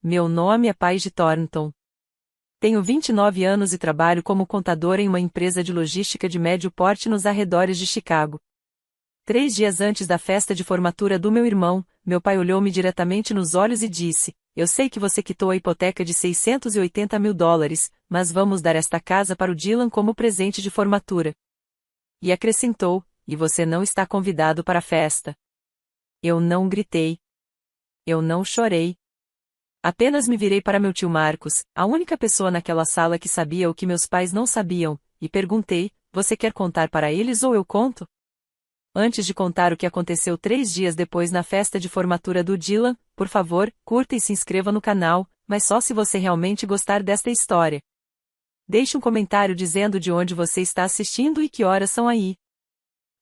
Meu nome é Paige Thornton. Tenho 29 anos e trabalho como contadora em uma empresa de logística de médio porte nos arredores de Chicago. 3 dias antes da festa de formatura do meu irmão, meu pai olhou-me diretamente nos olhos e disse: Eu sei que você quitou a hipoteca de $680 mil, mas vamos dar esta casa para o Dylan como presente de formatura. E acrescentou: E você não está convidado para a festa. Eu não gritei. Eu não chorei. Apenas me virei para meu tio Marcos, a única pessoa naquela sala que sabia o que meus pais não sabiam, e perguntei: Você quer contar para eles ou eu conto? Antes de contar o que aconteceu 3 dias depois na festa de formatura do Dylan, por favor, curta e se inscreva no canal, mas só se você realmente gostar desta história. Deixe um comentário dizendo de onde você está assistindo e que horas são aí.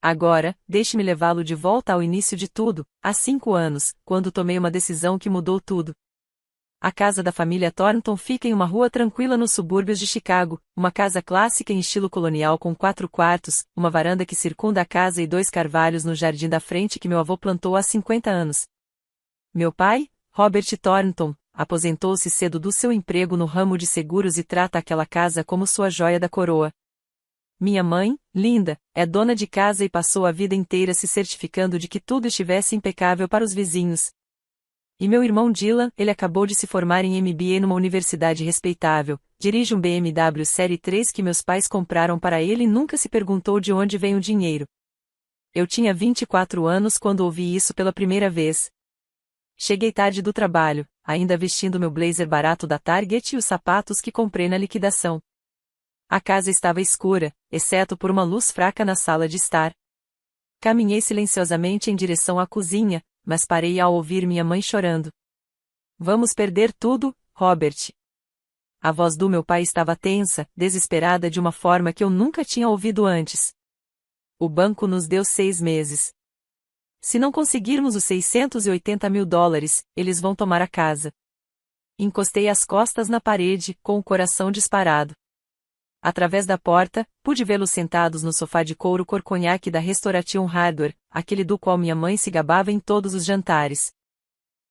Agora, deixe-me levá-lo de volta ao início de tudo, há 5 anos, quando tomei uma decisão que mudou tudo. A casa da família Thornton fica em uma rua tranquila nos subúrbios de Chicago, uma casa clássica em estilo colonial com 4 quartos, uma varanda que circunda a casa e 2 carvalhos no jardim da frente que meu avô plantou há 50 anos. Meu pai, Robert Thornton, aposentou-se cedo do seu emprego no ramo de seguros e trata aquela casa como sua joia da coroa. Minha mãe, Linda, é dona de casa e passou a vida inteira se certificando de que tudo estivesse impecável para os vizinhos. E meu irmão Dylan, ele acabou de se formar em MBA numa universidade respeitável, dirige um BMW Série 3 que meus pais compraram para ele e nunca se perguntou de onde vem o dinheiro. Eu tinha 24 anos quando ouvi isso pela primeira vez. Cheguei tarde do trabalho, ainda vestindo meu blazer barato da Target e os sapatos que comprei na liquidação. A casa estava escura, exceto por uma luz fraca na sala de estar. Caminhei silenciosamente em direção à cozinha, mas parei ao ouvir minha mãe chorando. Vamos perder tudo, Robert. A voz do meu pai estava tensa, desesperada de uma forma que eu nunca tinha ouvido antes. O banco nos deu 6 meses. Se não conseguirmos os $680 mil, eles vão tomar a casa. Encostei as costas na parede, com o coração disparado. Através da porta, pude vê-los sentados no sofá de couro cor conhaque da Restoration Hardware, aquele do qual minha mãe se gabava em todos os jantares.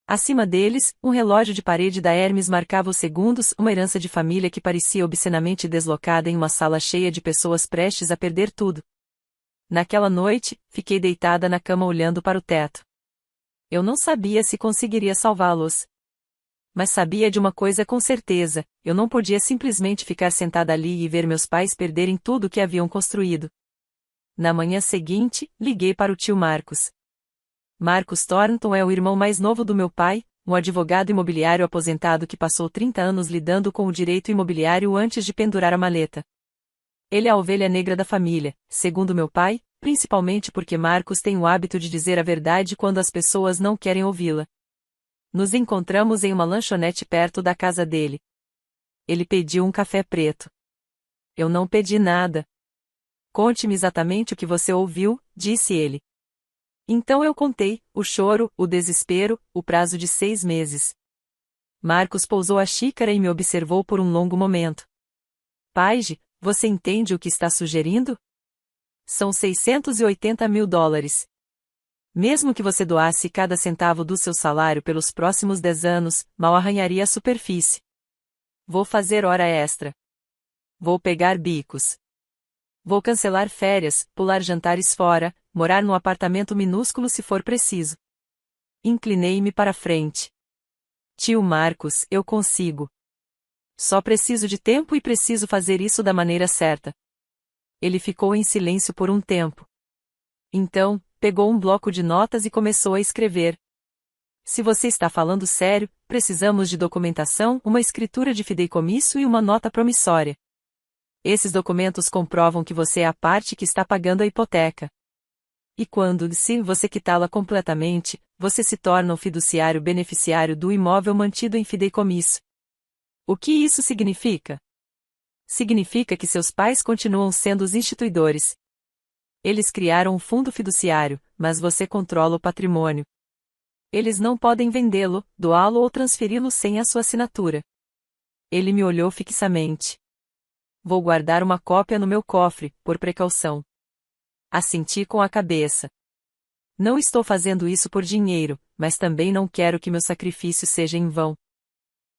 Acima deles, um relógio de parede da Hermes marcava os segundos, uma herança de família que parecia obscenamente deslocada em uma sala cheia de pessoas prestes a perder tudo. Naquela noite, fiquei deitada na cama olhando para o teto. Eu não sabia se conseguiria salvá-los. Mas sabia de uma coisa com certeza: eu não podia simplesmente ficar sentada ali e ver meus pais perderem tudo o que haviam construído. Na manhã seguinte, liguei para o tio Marcos. Marcos Thornton é o irmão mais novo do meu pai, um advogado imobiliário aposentado que passou 30 anos lidando com o direito imobiliário antes de pendurar a maleta. Ele é a ovelha negra da família, segundo meu pai, principalmente porque Marcos tem o hábito de dizer a verdade quando as pessoas não querem ouvi-la. Nos encontramos em uma lanchonete perto da casa dele. Ele pediu um café preto. Eu não pedi nada. Conte-me exatamente o que você ouviu, disse ele. Então eu contei, o choro, o desespero, o prazo de 6 meses. Marcos pousou a xícara e me observou por um longo momento. Paige, você entende o que está sugerindo? São $680 mil. Mesmo que você doasse cada centavo do seu salário pelos próximos 10 anos, mal arranharia a superfície. Vou fazer hora extra. Vou pegar bicos. Vou cancelar férias, pular jantares fora, morar num apartamento minúsculo se for preciso. Inclinei-me para frente. Tio Marcos, eu consigo. Só preciso de tempo e preciso fazer isso da maneira certa. Ele ficou em silêncio por um tempo. Então, pegou um bloco de notas e começou a escrever. Se você está falando sério, precisamos de documentação, uma escritura de fideicomisso e uma nota promissória. Esses documentos comprovam que você é a parte que está pagando a hipoteca. E quando, se você quitá-la completamente, você se torna o fiduciário beneficiário do imóvel mantido em fideicomisso. O que isso significa? Significa que seus pais continuam sendo os instituidores. Eles criaram um fundo fiduciário, mas você controla o patrimônio. Eles não podem vendê-lo, doá-lo ou transferi-lo sem a sua assinatura. Ele me olhou fixamente. Vou guardar uma cópia no meu cofre, por precaução. Assenti com a cabeça. Não estou fazendo isso por dinheiro, mas também não quero que meu sacrifício seja em vão.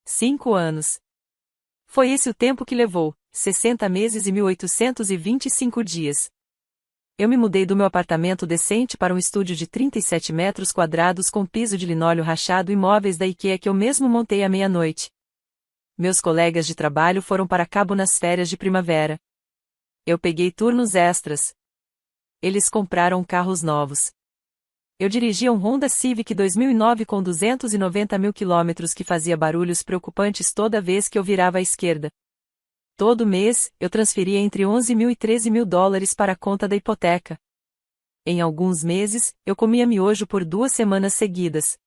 5 anos. Foi esse o tempo que levou, 60 meses e 1825 dias. Eu me mudei do meu apartamento decente para um estúdio de 37 metros quadrados com piso de linóleo rachado e móveis da IKEA que eu mesmo montei à meia-noite. Meus colegas de trabalho foram para Cabo nas férias de primavera. Eu peguei turnos extras. Eles compraram carros novos. Eu dirigia um Honda Civic 2009 com 290 mil quilômetros que fazia barulhos preocupantes toda vez que eu virava à esquerda. Todo mês, eu transferia entre 11 mil e 13 mil dólares para a conta da hipoteca. Em alguns meses, eu comia miojo por 2 semanas seguidas.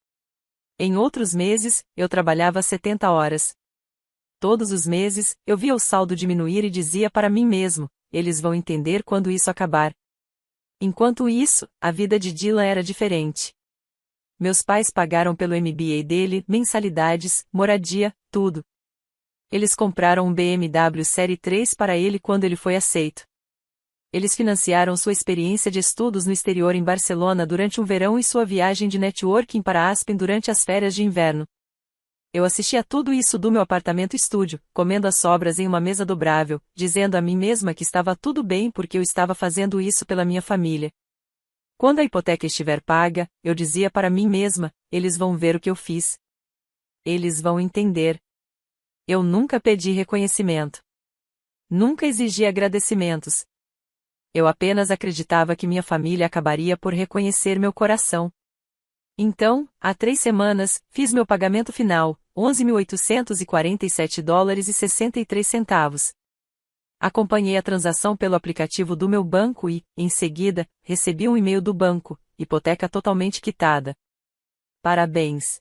Em outros meses, eu trabalhava 70 horas. Todos os meses, eu via o saldo diminuir e dizia para mim mesmo, eles vão entender quando isso acabar. Enquanto isso, a vida de Dylan era diferente. Meus pais pagaram pelo MBA dele, mensalidades, moradia, tudo. Eles compraram um BMW Série 3 para ele quando ele foi aceito. Eles financiaram sua experiência de estudos no exterior em Barcelona durante um verão e sua viagem de networking para Aspen durante as férias de inverno. Eu assistia tudo isso do meu apartamento-estúdio, comendo as sobras em uma mesa dobrável, dizendo a mim mesma que estava tudo bem porque eu estava fazendo isso pela minha família. Quando a hipoteca estiver paga, eu dizia para mim mesma, eles vão ver o que eu fiz. Eles vão entender. Eu nunca pedi reconhecimento. Nunca exigi agradecimentos. Eu apenas acreditava que minha família acabaria por reconhecer meu coração. Então, há 3 semanas, fiz meu pagamento final, 11.847 dólares e 63 centavos. Acompanhei a transação pelo aplicativo do meu banco e, em seguida, recebi um e-mail do banco, hipoteca totalmente quitada. Parabéns!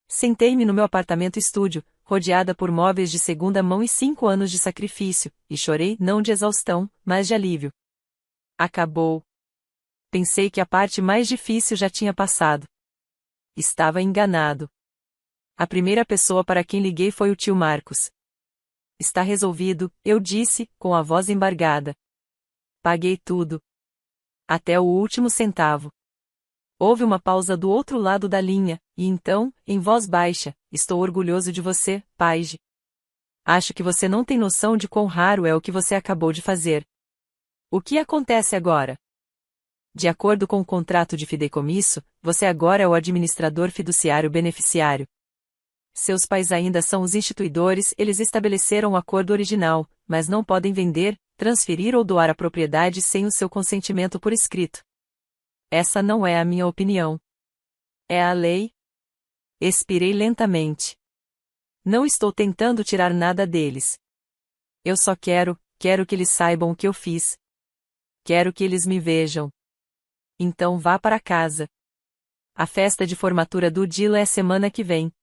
Sentei-me no meu apartamento-estúdio, rodeada por móveis de segunda mão e 5 anos de sacrifício, e chorei não de exaustão, mas de alívio. Acabou. Pensei que a parte mais difícil já tinha passado. Estava enganado. A primeira pessoa para quem liguei foi o tio Marcos. Está resolvido, eu disse, com a voz embargada. Paguei tudo. Até o último centavo. Houve uma pausa do outro lado da linha, e então, em voz baixa, estou orgulhoso de você, Paige. Acho que você não tem noção de quão raro é o que você acabou de fazer. O que acontece agora? De acordo com o contrato de fideicomisso, você agora é o administrador fiduciário beneficiário. Seus pais ainda são os instituidores, eles estabeleceram o acordo original, mas não podem vender, transferir ou doar a propriedade sem o seu consentimento por escrito. Essa não é a minha opinião. É a lei. Expirei lentamente. Não estou tentando tirar nada deles. Eu só quero que eles saibam o que eu fiz. Quero que eles me vejam. Então vá para casa. A festa de formatura do Dylan é semana que vem.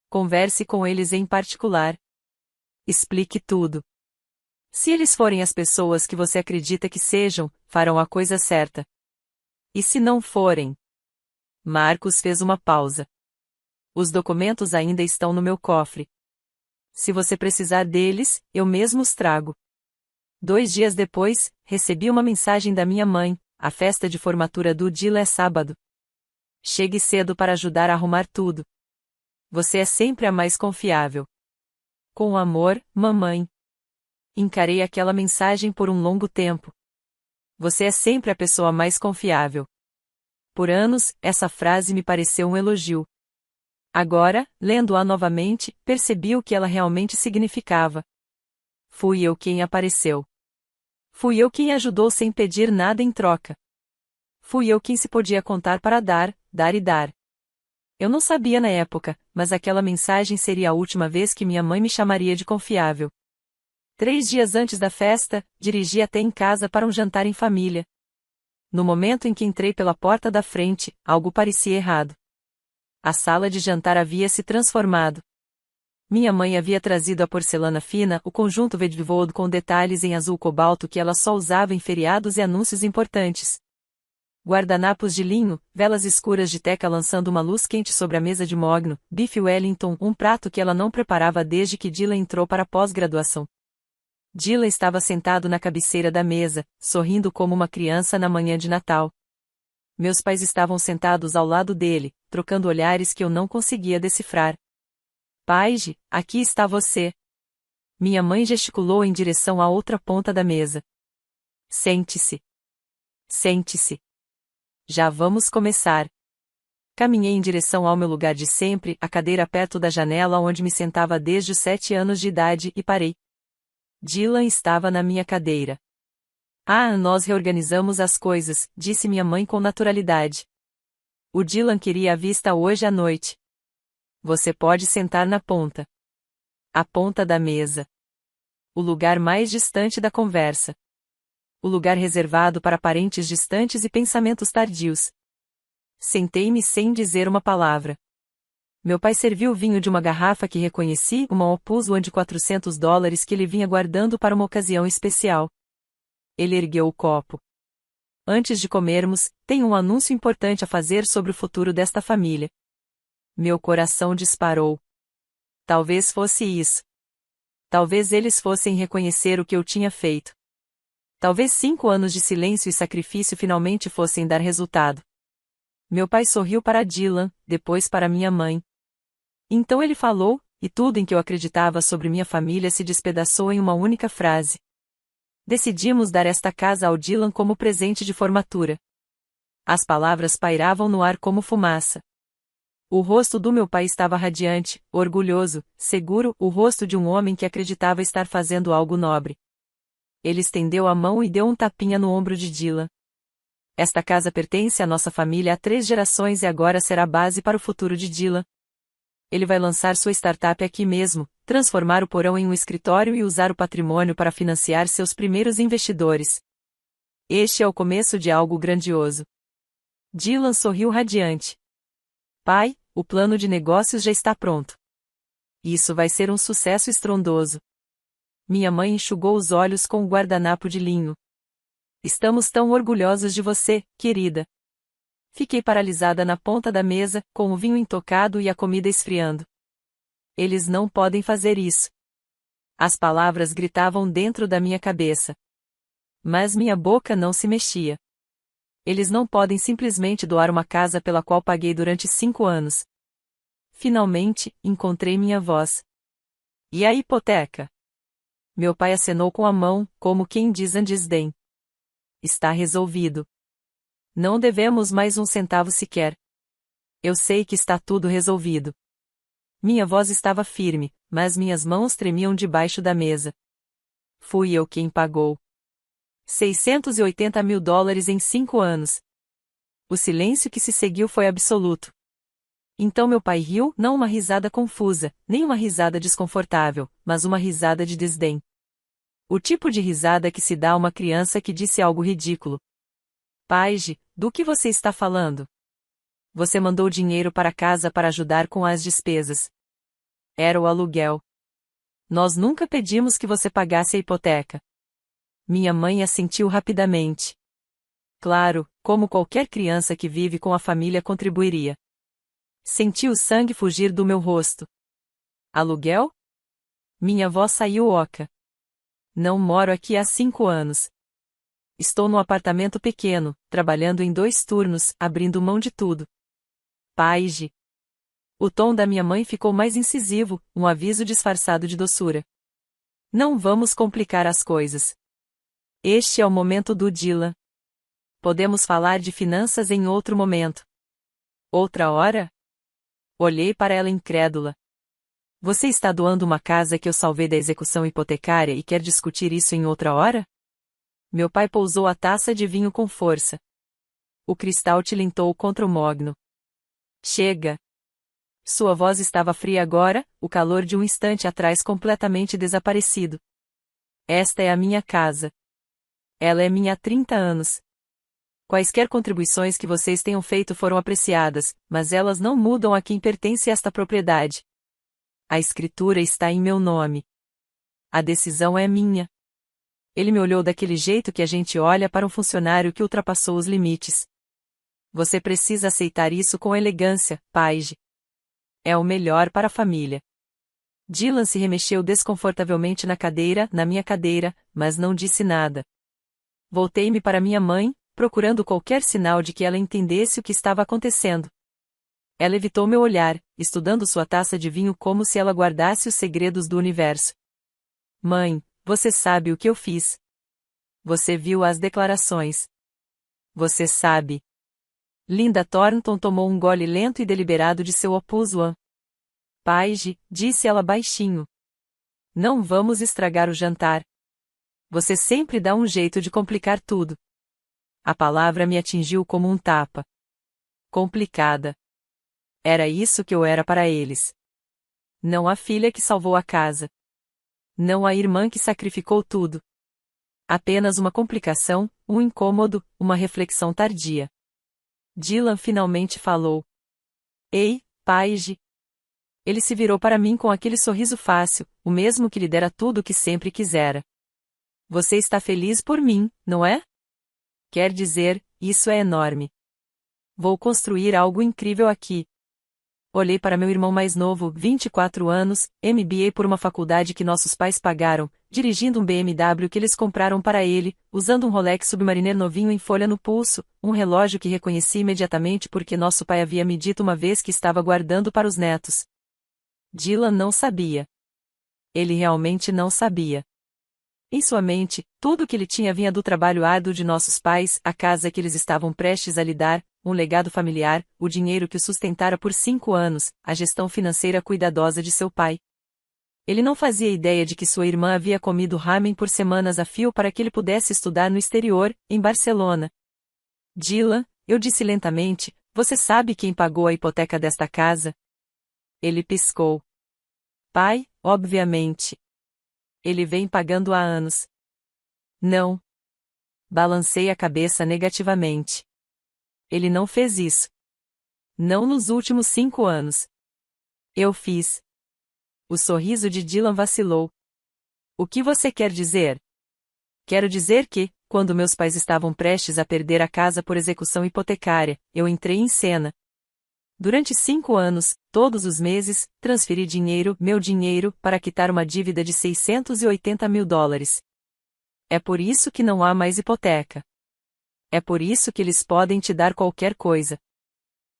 Converse com eles em particular. Explique tudo. Se eles forem as pessoas que você acredita que sejam, farão a coisa certa. E se não forem? Marcos fez uma pausa. Os documentos ainda estão no meu cofre. Se você precisar deles, eu mesmo os trago. 2 dias depois, recebi uma mensagem da minha mãe, a festa de formatura do Dylan é sábado. Chegue cedo para ajudar a arrumar tudo. Você é sempre a mais confiável. Com amor, mamãe. Encarei aquela mensagem por um longo tempo. Você é sempre a pessoa mais confiável. Por anos, essa frase me pareceu um elogio. Agora, lendo-a novamente, percebi o que ela realmente significava. Fui eu quem apareceu. Fui eu quem ajudou sem pedir nada em troca. Fui eu quem se podia contar para dar, dar e dar. Eu não sabia na época, mas aquela mensagem seria a última vez que minha mãe me chamaria de confiável. 3 dias antes da festa, dirigi até em casa para um jantar em família. No momento em que entrei pela porta da frente, algo parecia errado. A sala de jantar havia se transformado. Minha mãe havia trazido a porcelana fina, o conjunto Vedvold com detalhes em azul cobalto que ela só usava em feriados e anúncios importantes. Guardanapos de linho, velas escuras de teca lançando uma luz quente sobre a mesa de mogno, bife Wellington, um prato que ela não preparava desde que Dylan entrou para a pós-graduação. Dylan estava sentado na cabeceira da mesa, sorrindo como uma criança na manhã de Natal. Meus pais estavam sentados ao lado dele, trocando olhares que eu não conseguia decifrar. Paige, aqui está você. Minha mãe gesticulou em direção à outra ponta da mesa. Sente-se. Sente-se. Já vamos começar. Caminhei em direção ao meu lugar de sempre, a cadeira perto da janela onde me sentava desde os 7 anos de idade, e parei. Dylan estava na minha cadeira. Ah, nós reorganizamos as coisas, disse minha mãe com naturalidade. O Dylan queria a vista hoje à noite. Você pode sentar na ponta. A ponta da mesa. O lugar mais distante da conversa. O lugar reservado para parentes distantes e pensamentos tardios. Sentei-me sem dizer uma palavra. Meu pai serviu vinho de uma garrafa que reconheci, uma Opus One de $400 que ele vinha guardando para uma ocasião especial. Ele ergueu o copo. Antes de comermos, tenho um anúncio importante a fazer sobre o futuro desta família. Meu coração disparou. Talvez fosse isso. Talvez eles fossem reconhecer o que eu tinha feito. Talvez 5 anos de silêncio e sacrifício finalmente fossem dar resultado. Meu pai sorriu para Dylan, depois para minha mãe. Então ele falou, e tudo em que eu acreditava sobre minha família se despedaçou em uma única frase. Decidimos dar esta casa ao Dylan como presente de formatura. As palavras pairavam no ar como fumaça. O rosto do meu pai estava radiante, orgulhoso, seguro, o rosto de um homem que acreditava estar fazendo algo nobre. Ele estendeu a mão e deu um tapinha no ombro de Dylan. Esta casa pertence à nossa família há 3 gerações e agora será base para o futuro de Dylan. Ele vai lançar sua startup aqui mesmo, transformar o porão em um escritório e usar o patrimônio para financiar seus primeiros investidores. Este é o começo de algo grandioso. Dylan sorriu radiante. Pai, o plano de negócios já está pronto. Isso vai ser um sucesso estrondoso. Minha mãe enxugou os olhos com o guardanapo de linho. Estamos tão orgulhosos de você, querida. Fiquei paralisada na ponta da mesa, com o vinho intocado e a comida esfriando. Eles não podem fazer isso. As palavras gritavam dentro da minha cabeça. Mas minha boca não se mexia. Eles não podem simplesmente doar uma casa pela qual paguei durante 5 anos. Finalmente, encontrei minha voz. E a hipoteca? Meu pai acenou com a mão, como quem diz em desdém. Está resolvido. Não devemos mais um centavo sequer. Eu sei que está tudo resolvido. Minha voz estava firme, mas minhas mãos tremiam debaixo da mesa. Fui eu quem pagou. $680 mil em 5 anos. O silêncio que se seguiu foi absoluto. Então meu pai riu, não uma risada confusa, nem uma risada desconfortável, mas uma risada de desdém. O tipo de risada que se dá a uma criança que disse algo ridículo. Paige, do que você está falando? Você mandou dinheiro para casa para ajudar com as despesas. Era o aluguel. Nós nunca pedimos que você pagasse a hipoteca. Minha mãe assentiu rapidamente. Claro, como qualquer criança que vive com a família contribuiria. Senti o sangue fugir do meu rosto. Aluguel? Minha voz saiu oca. Não moro aqui há 5 anos. Estou num apartamento pequeno, trabalhando em 2 turnos, abrindo mão de tudo. Paige. O tom da minha mãe ficou mais incisivo, um aviso disfarçado de doçura. Não vamos complicar as coisas. Este é o momento do Dylan. Podemos falar de finanças em outro momento. Outra hora? Olhei para ela incrédula. Você está doando uma casa que eu salvei da execução hipotecária e quer discutir isso em outra hora? Meu pai pousou a taça de vinho com força. O cristal tilintou contra o mogno. Chega. Sua voz estava fria agora, o calor de um instante atrás completamente desaparecido. Esta é a minha casa. Ela é minha há 30 anos. Quaisquer contribuições que vocês tenham feito foram apreciadas, mas elas não mudam a quem pertence esta propriedade. A escritura está em meu nome. A decisão é minha. Ele me olhou daquele jeito que a gente olha para um funcionário que ultrapassou os limites. Você precisa aceitar isso com elegância, Paige. É o melhor para a família. Dylan se remexeu desconfortavelmente na minha cadeira, mas não disse nada. Voltei-me para minha mãe, procurando qualquer sinal de que ela entendesse o que estava acontecendo. Ela evitou meu olhar, estudando sua taça de vinho como se ela guardasse os segredos do universo. Mãe, você sabe o que eu fiz. Você viu as declarações. Você sabe. Linda Thornton tomou um gole lento e deliberado de seu Opus One. Paige, disse ela baixinho. Não vamos estragar o jantar. Você sempre dá um jeito de complicar tudo. A palavra me atingiu como um tapa. Complicada. Era isso que eu era para eles. Não a filha que salvou a casa. Não a irmã que sacrificou tudo. Apenas uma complicação, um incômodo, uma reflexão tardia. Dylan finalmente falou. Ei, Paige. Ele se virou para mim com aquele sorriso fácil, o mesmo que lhe dera tudo o que sempre quisera. Você está feliz por mim, não é? Quer dizer, isso é enorme. Vou construir algo incrível aqui. Olhei para meu irmão mais novo, 24 anos, MBA por uma faculdade que nossos pais pagaram, dirigindo um BMW que eles compraram para ele, usando um Rolex Submariner novinho em folha no pulso, um relógio que reconheci imediatamente porque nosso pai havia me dito uma vez que estava guardando para os netos. Dylan não sabia. Ele realmente não sabia. Em sua mente, tudo o que ele tinha vinha do trabalho árduo de nossos pais, a casa que eles estavam prestes a lhe dar, um legado familiar, o dinheiro que o sustentara por 5 anos, a gestão financeira cuidadosa de seu pai. Ele não fazia ideia de que sua irmã havia comido ramen por semanas a fio para que ele pudesse estudar no exterior, em Barcelona. Dylan, eu disse lentamente, você sabe quem pagou a hipoteca desta casa? Ele piscou. Pai, obviamente. Ele vem pagando há anos. Não. Balancei a cabeça negativamente. Ele não fez isso. Não nos últimos 5 anos. Eu fiz. O sorriso de Dylan vacilou. O que você quer dizer? Quero dizer que, quando meus pais estavam prestes a perder a casa por execução hipotecária, eu entrei em cena. Durante 5 anos, todos os meses, transferi dinheiro, meu dinheiro, para quitar uma dívida de $680 mil. É por isso que não há mais hipoteca. É por isso que eles podem te dar qualquer coisa.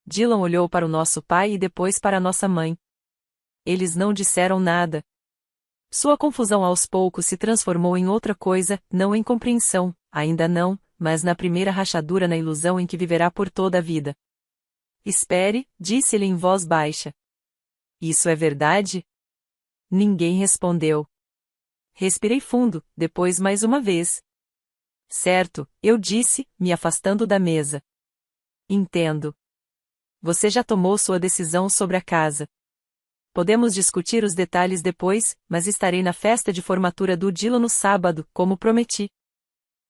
Dylan olhou para o nosso pai e depois para nossa mãe. Eles não disseram nada. Sua confusão aos poucos se transformou em outra coisa, não em compreensão, ainda não, mas na primeira rachadura na ilusão em que viverá por toda a vida. Espere, disse-lhe em voz baixa. Isso é verdade? Ninguém respondeu. Respirei fundo, depois mais uma vez. Certo, eu disse, me afastando da mesa. Entendo. Você já tomou sua decisão sobre a casa. Podemos discutir os detalhes depois, mas estarei na festa de formatura do Dylan no sábado, como prometi.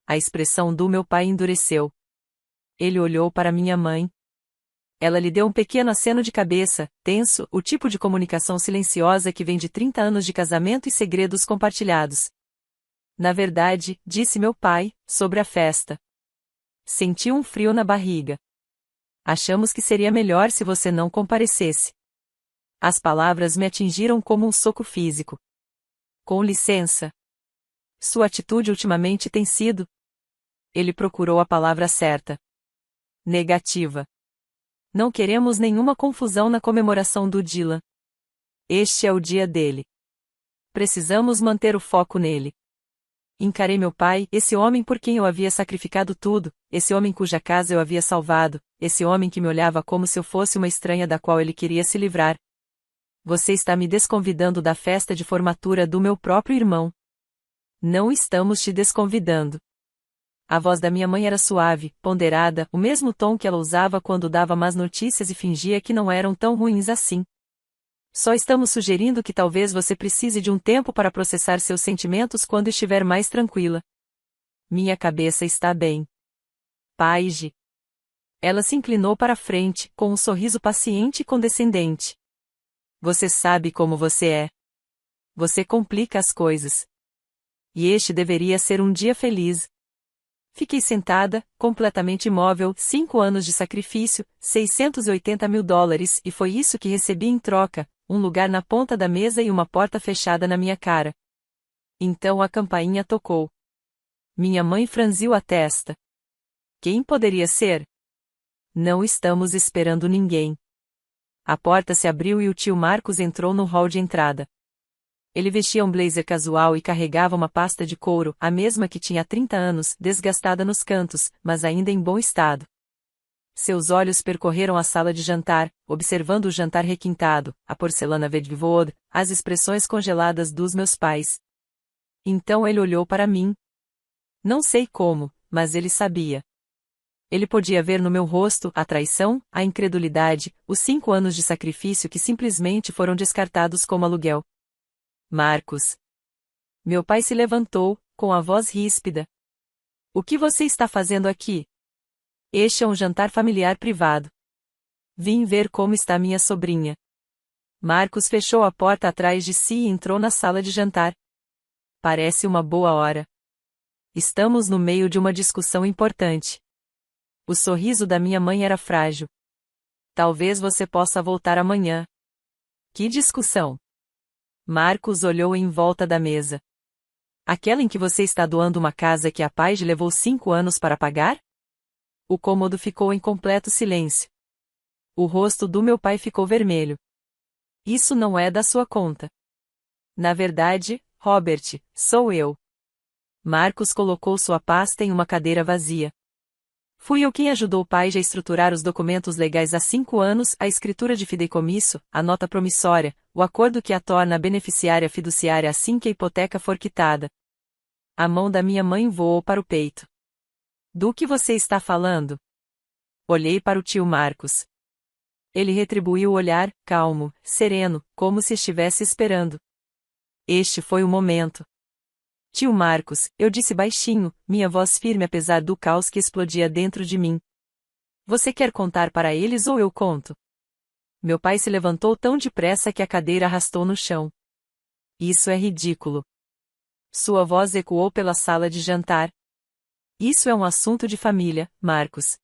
A expressão do meu pai endureceu. Ele olhou para minha mãe. Ela lhe deu um pequeno aceno de cabeça, tenso, o tipo de comunicação silenciosa que vem de 30 anos de casamento e segredos compartilhados. Na verdade, disse meu pai, sobre a festa. Senti um frio na barriga. Achamos que seria melhor se você não comparecesse. As palavras me atingiram como um soco físico. Com licença. Sua atitude ultimamente tem sido... Ele procurou a palavra certa. Negativa. Não queremos nenhuma confusão na comemoração do Dylan. Este é o dia dele. Precisamos manter o foco nele. Encarei meu pai, esse homem por quem eu havia sacrificado tudo, esse homem cuja casa eu havia salvado, esse homem que me olhava como se eu fosse uma estranha da qual ele queria se livrar. Você está me desconvidando da festa de formatura do meu próprio irmão. Não estamos te desconvidando. A voz da minha mãe era suave, ponderada, o mesmo tom que ela usava quando dava más notícias e fingia que não eram tão ruins assim. Só estamos sugerindo que talvez você precise de um tempo para processar seus sentimentos quando estiver mais tranquila. Minha cabeça está bem. Paige. Ela se inclinou para a frente, com um sorriso paciente e condescendente. Você sabe como você é. Você complica as coisas. E este deveria ser um dia feliz. Fiquei sentada, completamente imóvel, 5 anos de sacrifício, $680 mil, e foi isso que recebi em troca, um lugar na ponta da mesa e uma porta fechada na minha cara. Então a campainha tocou. Minha mãe franziu a testa. Quem poderia ser? Não estamos esperando ninguém. A porta se abriu e o tio Marcos entrou no hall de entrada. Ele vestia um blazer casual e carregava uma pasta de couro, a mesma que tinha há 30 anos, desgastada nos cantos, mas ainda em bom estado. Seus olhos percorreram a sala de jantar, observando o jantar requintado, a porcelana vedvod, as expressões congeladas dos meus pais. Então ele olhou para mim. Não sei como, mas ele sabia. Ele podia ver no meu rosto a traição, a incredulidade, os 5 anos de sacrifício que simplesmente foram descartados como aluguel. Marcos. Meu pai se levantou, com a voz ríspida. O que você está fazendo aqui? Este é um jantar familiar privado. Vim ver como está minha sobrinha. Marcos fechou a porta atrás de si e entrou na sala de jantar. Parece uma boa hora. Estamos no meio de uma discussão importante. O sorriso da minha mãe era frágil. Talvez você possa voltar amanhã. Que discussão? Marcos olhou em volta da mesa. Aquela em que você está doando uma casa que a Paige levou 5 anos para pagar? O cômodo ficou em completo silêncio. O rosto do meu pai ficou vermelho. Isso não é da sua conta. Na verdade, Robert, sou eu. Marcos colocou sua pasta em uma cadeira vazia. Fui eu quem ajudou o pai a estruturar os documentos legais há 5 anos, a escritura de fideicomisso, a nota promissória, o acordo que a torna beneficiária fiduciária assim que a hipoteca for quitada. A mão da minha mãe voou para o peito. Do que você está falando? Olhei para o tio Marcos. Ele retribuiu o olhar, calmo, sereno, como se estivesse esperando. Este foi o momento. Tio Marcos, eu disse baixinho, minha voz firme apesar do caos que explodia dentro de mim. Você quer contar para eles ou eu conto? Meu pai se levantou tão depressa que a cadeira arrastou no chão. Isso é ridículo. Sua voz ecoou pela sala de jantar. Isso é um assunto de família, Marcos.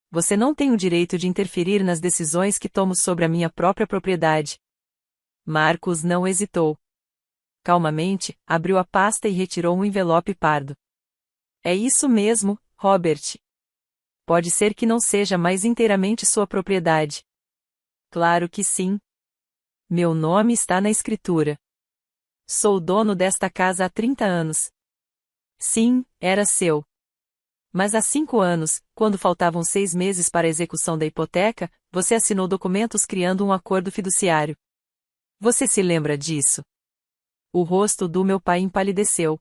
Você não tem o direito de interferir nas decisões que tomo sobre a minha própria propriedade. Marcos não hesitou. Calmamente, abriu a pasta e retirou um envelope pardo. É isso mesmo, Robert. Pode ser que não seja mais inteiramente sua propriedade. Claro que sim. Meu nome está na escritura. Sou dono desta casa há 30 anos. Sim, era seu. Mas há 5 anos, quando faltavam 6 meses para a execução da hipoteca, você assinou documentos criando um acordo fiduciário. Você se lembra disso? O rosto do meu pai empalideceu.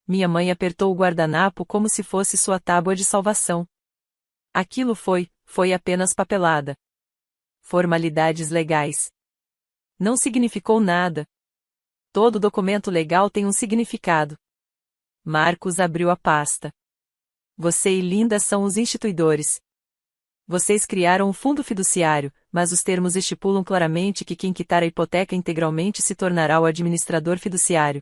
Minha mãe apertou o guardanapo como se fosse sua tábua de salvação. Aquilo foi apenas papelada. Formalidades legais. Não significou nada. Todo documento legal tem um significado. Marcos abriu a pasta. Você e Linda são os instituidores. Vocês criaram um fundo fiduciário, mas os termos estipulam claramente que quem quitar a hipoteca integralmente se tornará o administrador fiduciário.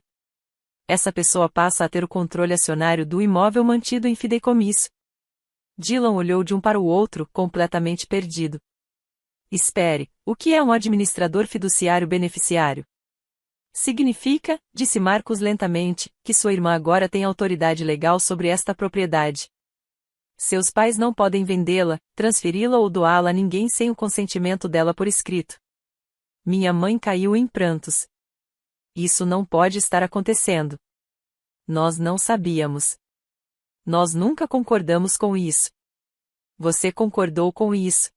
Essa pessoa passa a ter o controle acionário do imóvel mantido em fideicomisso. Dylan olhou de um para o outro, completamente perdido. Espere, o que é um administrador fiduciário beneficiário? Significa, disse Marcos lentamente, que sua irmã agora tem autoridade legal sobre esta propriedade. Seus pais não podem vendê-la, transferi-la ou doá-la a ninguém sem o consentimento dela por escrito. Minha mãe caiu em prantos. Isso não pode estar acontecendo. Nós não sabíamos. Nós nunca concordamos com isso. Você concordou com isso.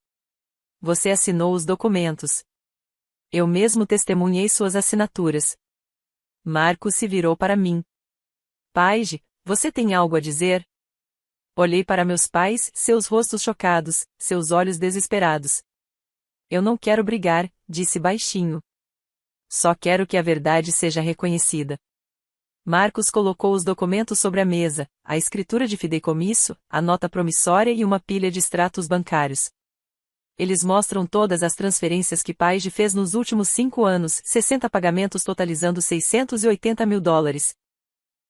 Você assinou os documentos. Eu mesmo testemunhei suas assinaturas. Marcos se virou para mim. Paige, você tem algo a dizer? Olhei para meus pais, seus rostos chocados, seus olhos desesperados. Eu não quero brigar, disse baixinho. Só quero que a verdade seja reconhecida. Marcos colocou os documentos sobre a mesa, a escritura de fideicomisso, a nota promissória e uma pilha de extratos bancários. Eles mostram todas as transferências que Paige fez nos últimos 5 anos, 60 pagamentos totalizando $680 mil.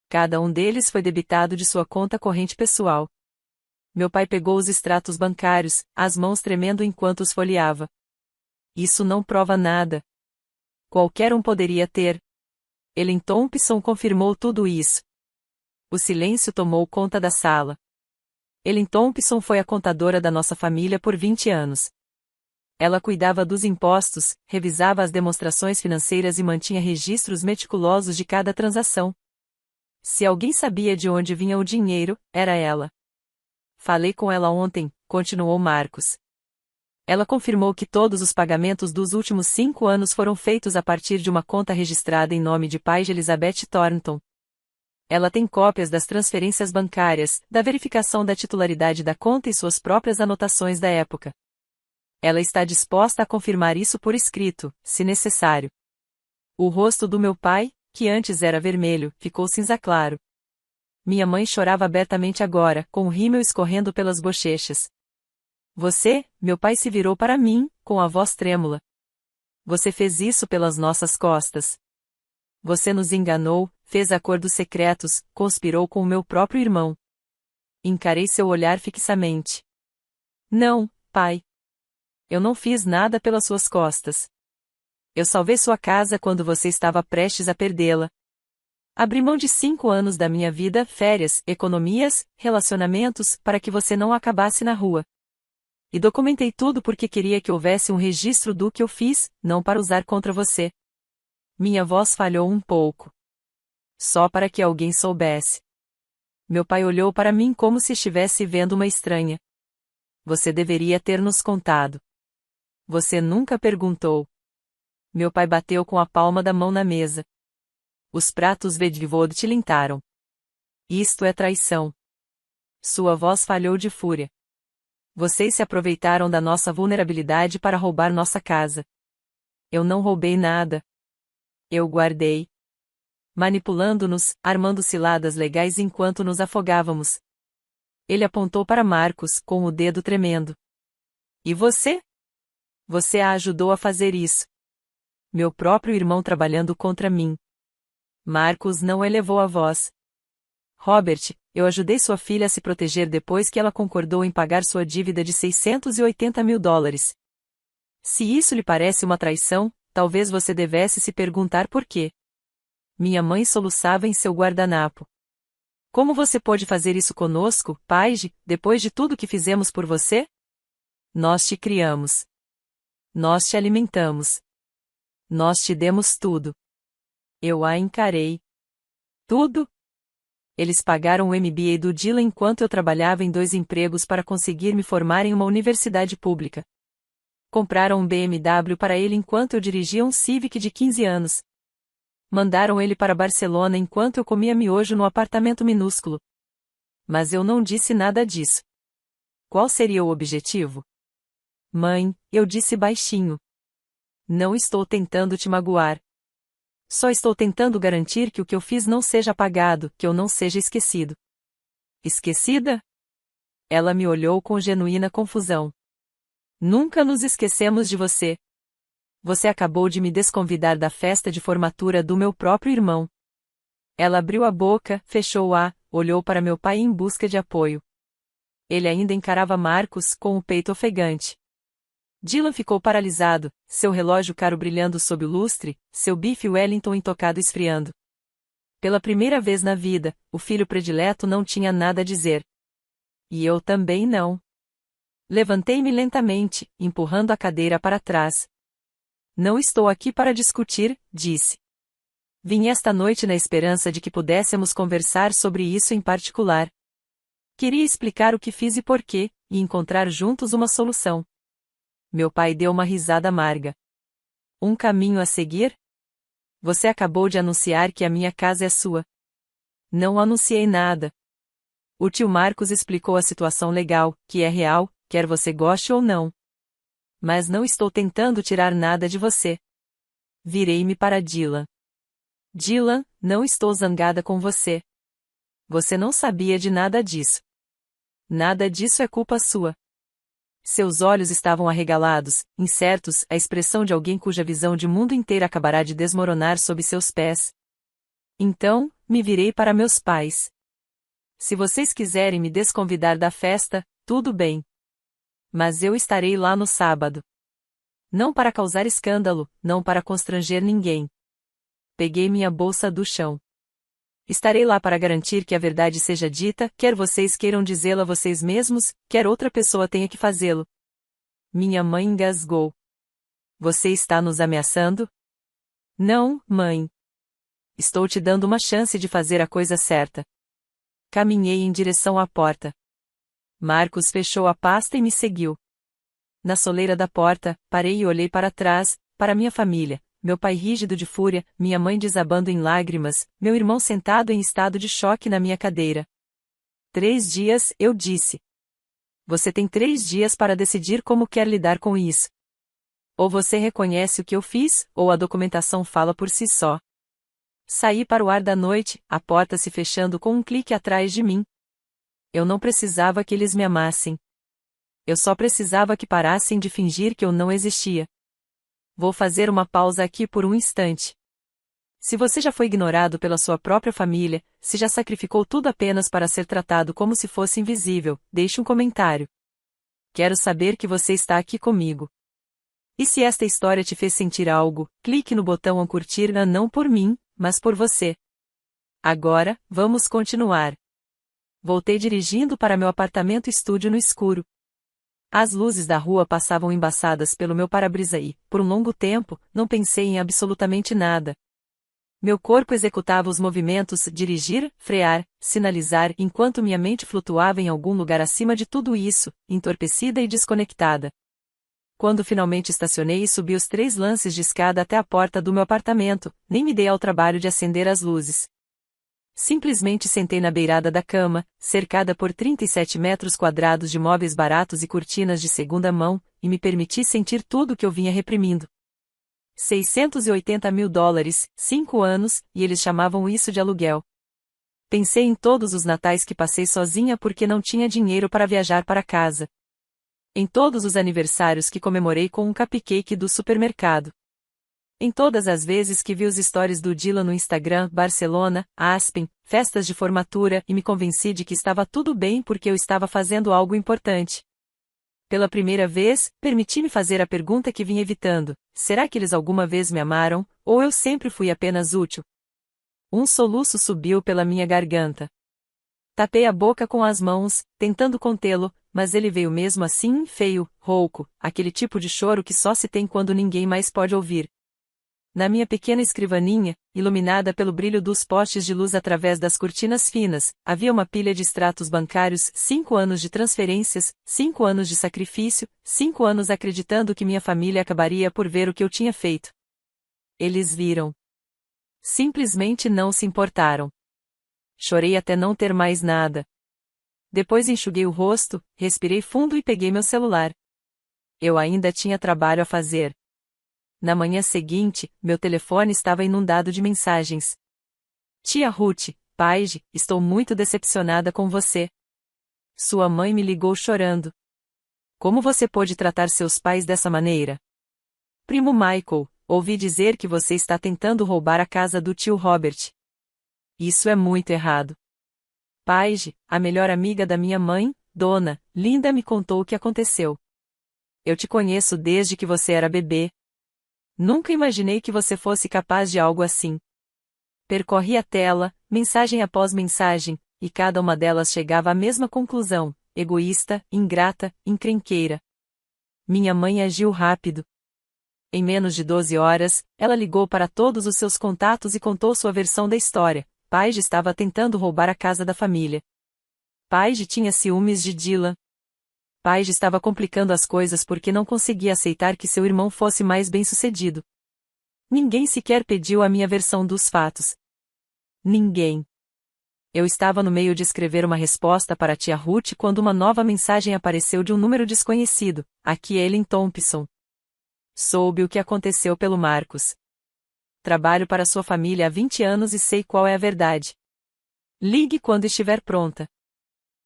Cada um deles foi debitado de sua conta corrente pessoal. Meu pai pegou os extratos bancários, as mãos tremendo enquanto os folheava. Isso não prova nada. Qualquer um poderia ter. Ellen Thompson confirmou tudo isso. O silêncio tomou conta da sala. Ellen Thompson foi a contadora da nossa família por 20 anos. Ela cuidava dos impostos, revisava as demonstrações financeiras e mantinha registros meticulosos de cada transação. Se alguém sabia de onde vinha o dinheiro, era ela. Falei com ela ontem, continuou Marcos. Ela confirmou que todos os pagamentos dos últimos 5 anos foram feitos a partir de uma conta registrada em nome de pai de Elizabeth Thornton. Ela tem cópias das transferências bancárias, da verificação da titularidade da conta e suas próprias anotações da época. Ela está disposta a confirmar isso por escrito, se necessário. O rosto do meu pai, que antes era vermelho, ficou cinza claro. Minha mãe chorava abertamente agora, com o rímel escorrendo pelas bochechas. Você, meu pai se virou para mim, com a voz trêmula. Você fez isso pelas nossas costas. Você nos enganou, fez acordos secretos, conspirou com o meu próprio irmão. Encarei seu olhar fixamente. Não, pai. Eu não fiz nada pelas suas costas. Eu salvei sua casa quando você estava prestes a perdê-la. Abri mão de 5 anos da minha vida, férias, economias, relacionamentos, para que você não acabasse na rua. E documentei tudo porque queria que houvesse um registro do que eu fiz, não para usar contra você. Minha voz falhou um pouco. Só para que alguém soubesse. Meu pai olhou para mim como se estivesse vendo uma estranha. Você deveria ter nos contado. Você nunca perguntou. Meu pai bateu com a palma da mão na mesa. Os pratos Vedvod tilintaram. Isto é traição. Sua voz falhou de fúria. Vocês se aproveitaram da nossa vulnerabilidade para roubar nossa casa. Eu não roubei nada. Eu guardei. Manipulando-nos, armando ciladas legais enquanto nos afogávamos. Ele apontou para Marcos, com o dedo tremendo. E você? Você a ajudou a fazer isso. Meu próprio irmão trabalhando contra mim. Marcos não elevou a voz. Robert, eu ajudei sua filha a se proteger depois que ela concordou em pagar sua dívida de $680 mil. Se isso lhe parece uma traição, talvez você devesse se perguntar por quê. Minha mãe soluçava em seu guardanapo. Como você pôde fazer isso conosco, Paige, depois de tudo que fizemos por você? Nós te criamos. Nós te alimentamos. Nós te demos tudo. Eu a encarei. Tudo? Eles pagaram o MBA do Dylan enquanto eu trabalhava em 2 empregos para conseguir me formar em uma universidade pública. Compraram um BMW para ele enquanto eu dirigia um Civic de 15 anos. Mandaram ele para Barcelona enquanto eu comia miojo no apartamento minúsculo. Mas eu não disse nada disso. Qual seria o objetivo? Mãe, eu disse baixinho. Não estou tentando te magoar. Só estou tentando garantir que o que eu fiz não seja apagado, que eu não seja esquecido. Esquecida? Ela me olhou com genuína confusão. Nunca nos esquecemos de você. Você acabou de me desconvidar da festa de formatura do meu próprio irmão. Ela abriu a boca, fechou-a, olhou para meu pai em busca de apoio. Ele ainda encarava Marcos com o peito ofegante. Dylan ficou paralisado, seu relógio caro brilhando sob o lustre, seu bife Wellington intocado esfriando. Pela primeira vez na vida, o filho predileto não tinha nada a dizer. E eu também não. Levantei-me lentamente, empurrando a cadeira para trás. Não estou aqui para discutir, disse. Vim esta noite na esperança de que pudéssemos conversar sobre isso em particular. Queria explicar o que fiz e por quê, e encontrar juntos uma solução. Meu pai deu uma risada amarga. Um caminho a seguir? Você acabou de anunciar que a minha casa é sua. Não anunciei nada. O tio Marcos explicou a situação legal, que é real, quer você goste ou não. Mas não estou tentando tirar nada de você. Virei-me para Dylan. Dylan, não estou zangada com você. Você não sabia de nada disso. Nada disso é culpa sua. Seus olhos estavam arregalados, incertos, a expressão de alguém cuja visão de mundo inteiro acabará de desmoronar sob seus pés. Então, me virei para meus pais. Se vocês quiserem me desconvidar da festa, tudo bem. Mas eu estarei lá no sábado. Não para causar escândalo, não para constranger ninguém. Peguei minha bolsa do chão. Estarei lá para garantir que a verdade seja dita, quer vocês queiram dizê-la a vocês mesmos, quer outra pessoa tenha que fazê-lo. Minha mãe engasgou. Você está nos ameaçando? Não, mãe. Estou te dando uma chance de fazer a coisa certa. Caminhei em direção à porta. Marcos fechou a pasta e me seguiu. Na soleira da porta, parei e olhei para trás, para minha família, meu pai rígido de fúria, minha mãe desabando em lágrimas, meu irmão sentado em estado de choque na minha cadeira. 3 dias, eu disse. Você tem 3 dias para decidir como quer lidar com isso. Ou você reconhece o que eu fiz, ou a documentação fala por si só. Saí para o ar da noite, a porta se fechando com um clique atrás de mim. Eu não precisava que eles me amassem. Eu só precisava que parassem de fingir que eu não existia. Vou fazer uma pausa aqui por um instante. Se você já foi ignorado pela sua própria família, se já sacrificou tudo apenas para ser tratado como se fosse invisível, deixe um comentário. Quero saber que você está aqui comigo. E se esta história te fez sentir algo, clique no botão curtir não por mim, mas por você. Agora, vamos continuar. Voltei dirigindo para meu apartamento estúdio no escuro. As luzes da rua passavam embaçadas pelo meu para-brisa e, por um longo tempo, não pensei em absolutamente nada. Meu corpo executava os movimentos dirigir, frear, sinalizar enquanto minha mente flutuava em algum lugar acima de tudo isso, entorpecida e desconectada. Quando finalmente estacionei e subi os 3 lances de escada até a porta do meu apartamento, nem me dei ao trabalho de acender as luzes. Simplesmente sentei na beirada da cama, cercada por 37 metros quadrados de móveis baratos e cortinas de segunda mão, e me permiti sentir tudo o que eu vinha reprimindo. $680 mil, 5 anos, e eles chamavam isso de aluguel. Pensei em todos os natais que passei sozinha porque não tinha dinheiro para viajar para casa. Em todos os aniversários que comemorei com um cupcake do supermercado. Em todas as vezes que vi os stories do Dylan no Instagram, Barcelona, Aspen, festas de formatura e me convenci de que estava tudo bem porque eu estava fazendo algo importante. Pela primeira vez, permiti-me fazer a pergunta que vim evitando: será que eles alguma vez me amaram, ou eu sempre fui apenas útil? Um soluço subiu pela minha garganta. Tapei a boca com as mãos, tentando contê-lo, mas ele veio mesmo assim, feio, rouco, aquele tipo de choro que só se tem quando ninguém mais pode ouvir. Na minha pequena escrivaninha, iluminada pelo brilho dos postes de luz através das cortinas finas, havia uma pilha de extratos bancários, 5 anos de transferências, 5 anos de sacrifício, 5 anos acreditando que minha família acabaria por ver o que eu tinha feito. Eles viram. Simplesmente não se importaram. Chorei até não ter mais nada. Depois enxuguei o rosto, respirei fundo e peguei meu celular. Eu ainda tinha trabalho a fazer. Na manhã seguinte, meu telefone estava inundado de mensagens. Tia Ruth, Paige, estou muito decepcionada com você. Sua mãe me ligou chorando. Como você pôde tratar seus pais dessa maneira? Primo Michael, ouvi dizer que você está tentando roubar a casa do tio Robert. Isso é muito errado. Paige, a melhor amiga da minha mãe, Dona Linda, me contou o que aconteceu. Eu te conheço desde que você era bebê. Nunca imaginei que você fosse capaz de algo assim. Percorri a tela, mensagem após mensagem, e cada uma delas chegava à mesma conclusão: egoísta, ingrata, encrenqueira. Minha mãe agiu rápido. Em menos de 12 horas, ela ligou para todos os seus contatos e contou sua versão da história. Paige estava tentando roubar a casa da família. Paige tinha ciúmes de Dylan. Paige estava complicando as coisas porque não conseguia aceitar que seu irmão fosse mais bem-sucedido. Ninguém sequer pediu a minha versão dos fatos. Ninguém. Eu estava no meio de escrever uma resposta para a tia Ruth quando uma nova mensagem apareceu de um número desconhecido. Aqui é Ellen Thompson. Soube o que aconteceu pelo Marcos. Trabalho para sua família há 20 anos e sei qual é a verdade. Ligue quando estiver pronta.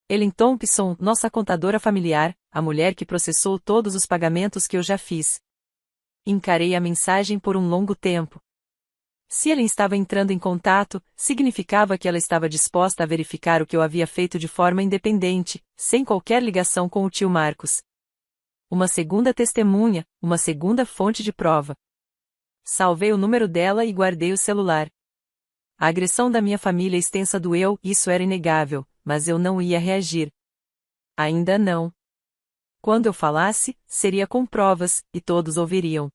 Ellen Thompson, nossa contadora familiar, a mulher que processou todos os pagamentos que eu já fiz. Encarei a mensagem por um longo tempo. Se Ellen estava entrando em contato, significava que ela estava disposta a verificar o que eu havia feito de forma independente, sem qualquer ligação com o tio Marcos. Uma segunda testemunha, uma segunda fonte de prova. Salvei o número dela e guardei o celular. A agressão da minha família extensa doeu, isso era inegável, mas eu não ia reagir. Ainda não. Quando eu falasse, seria com provas, e todos ouviriam.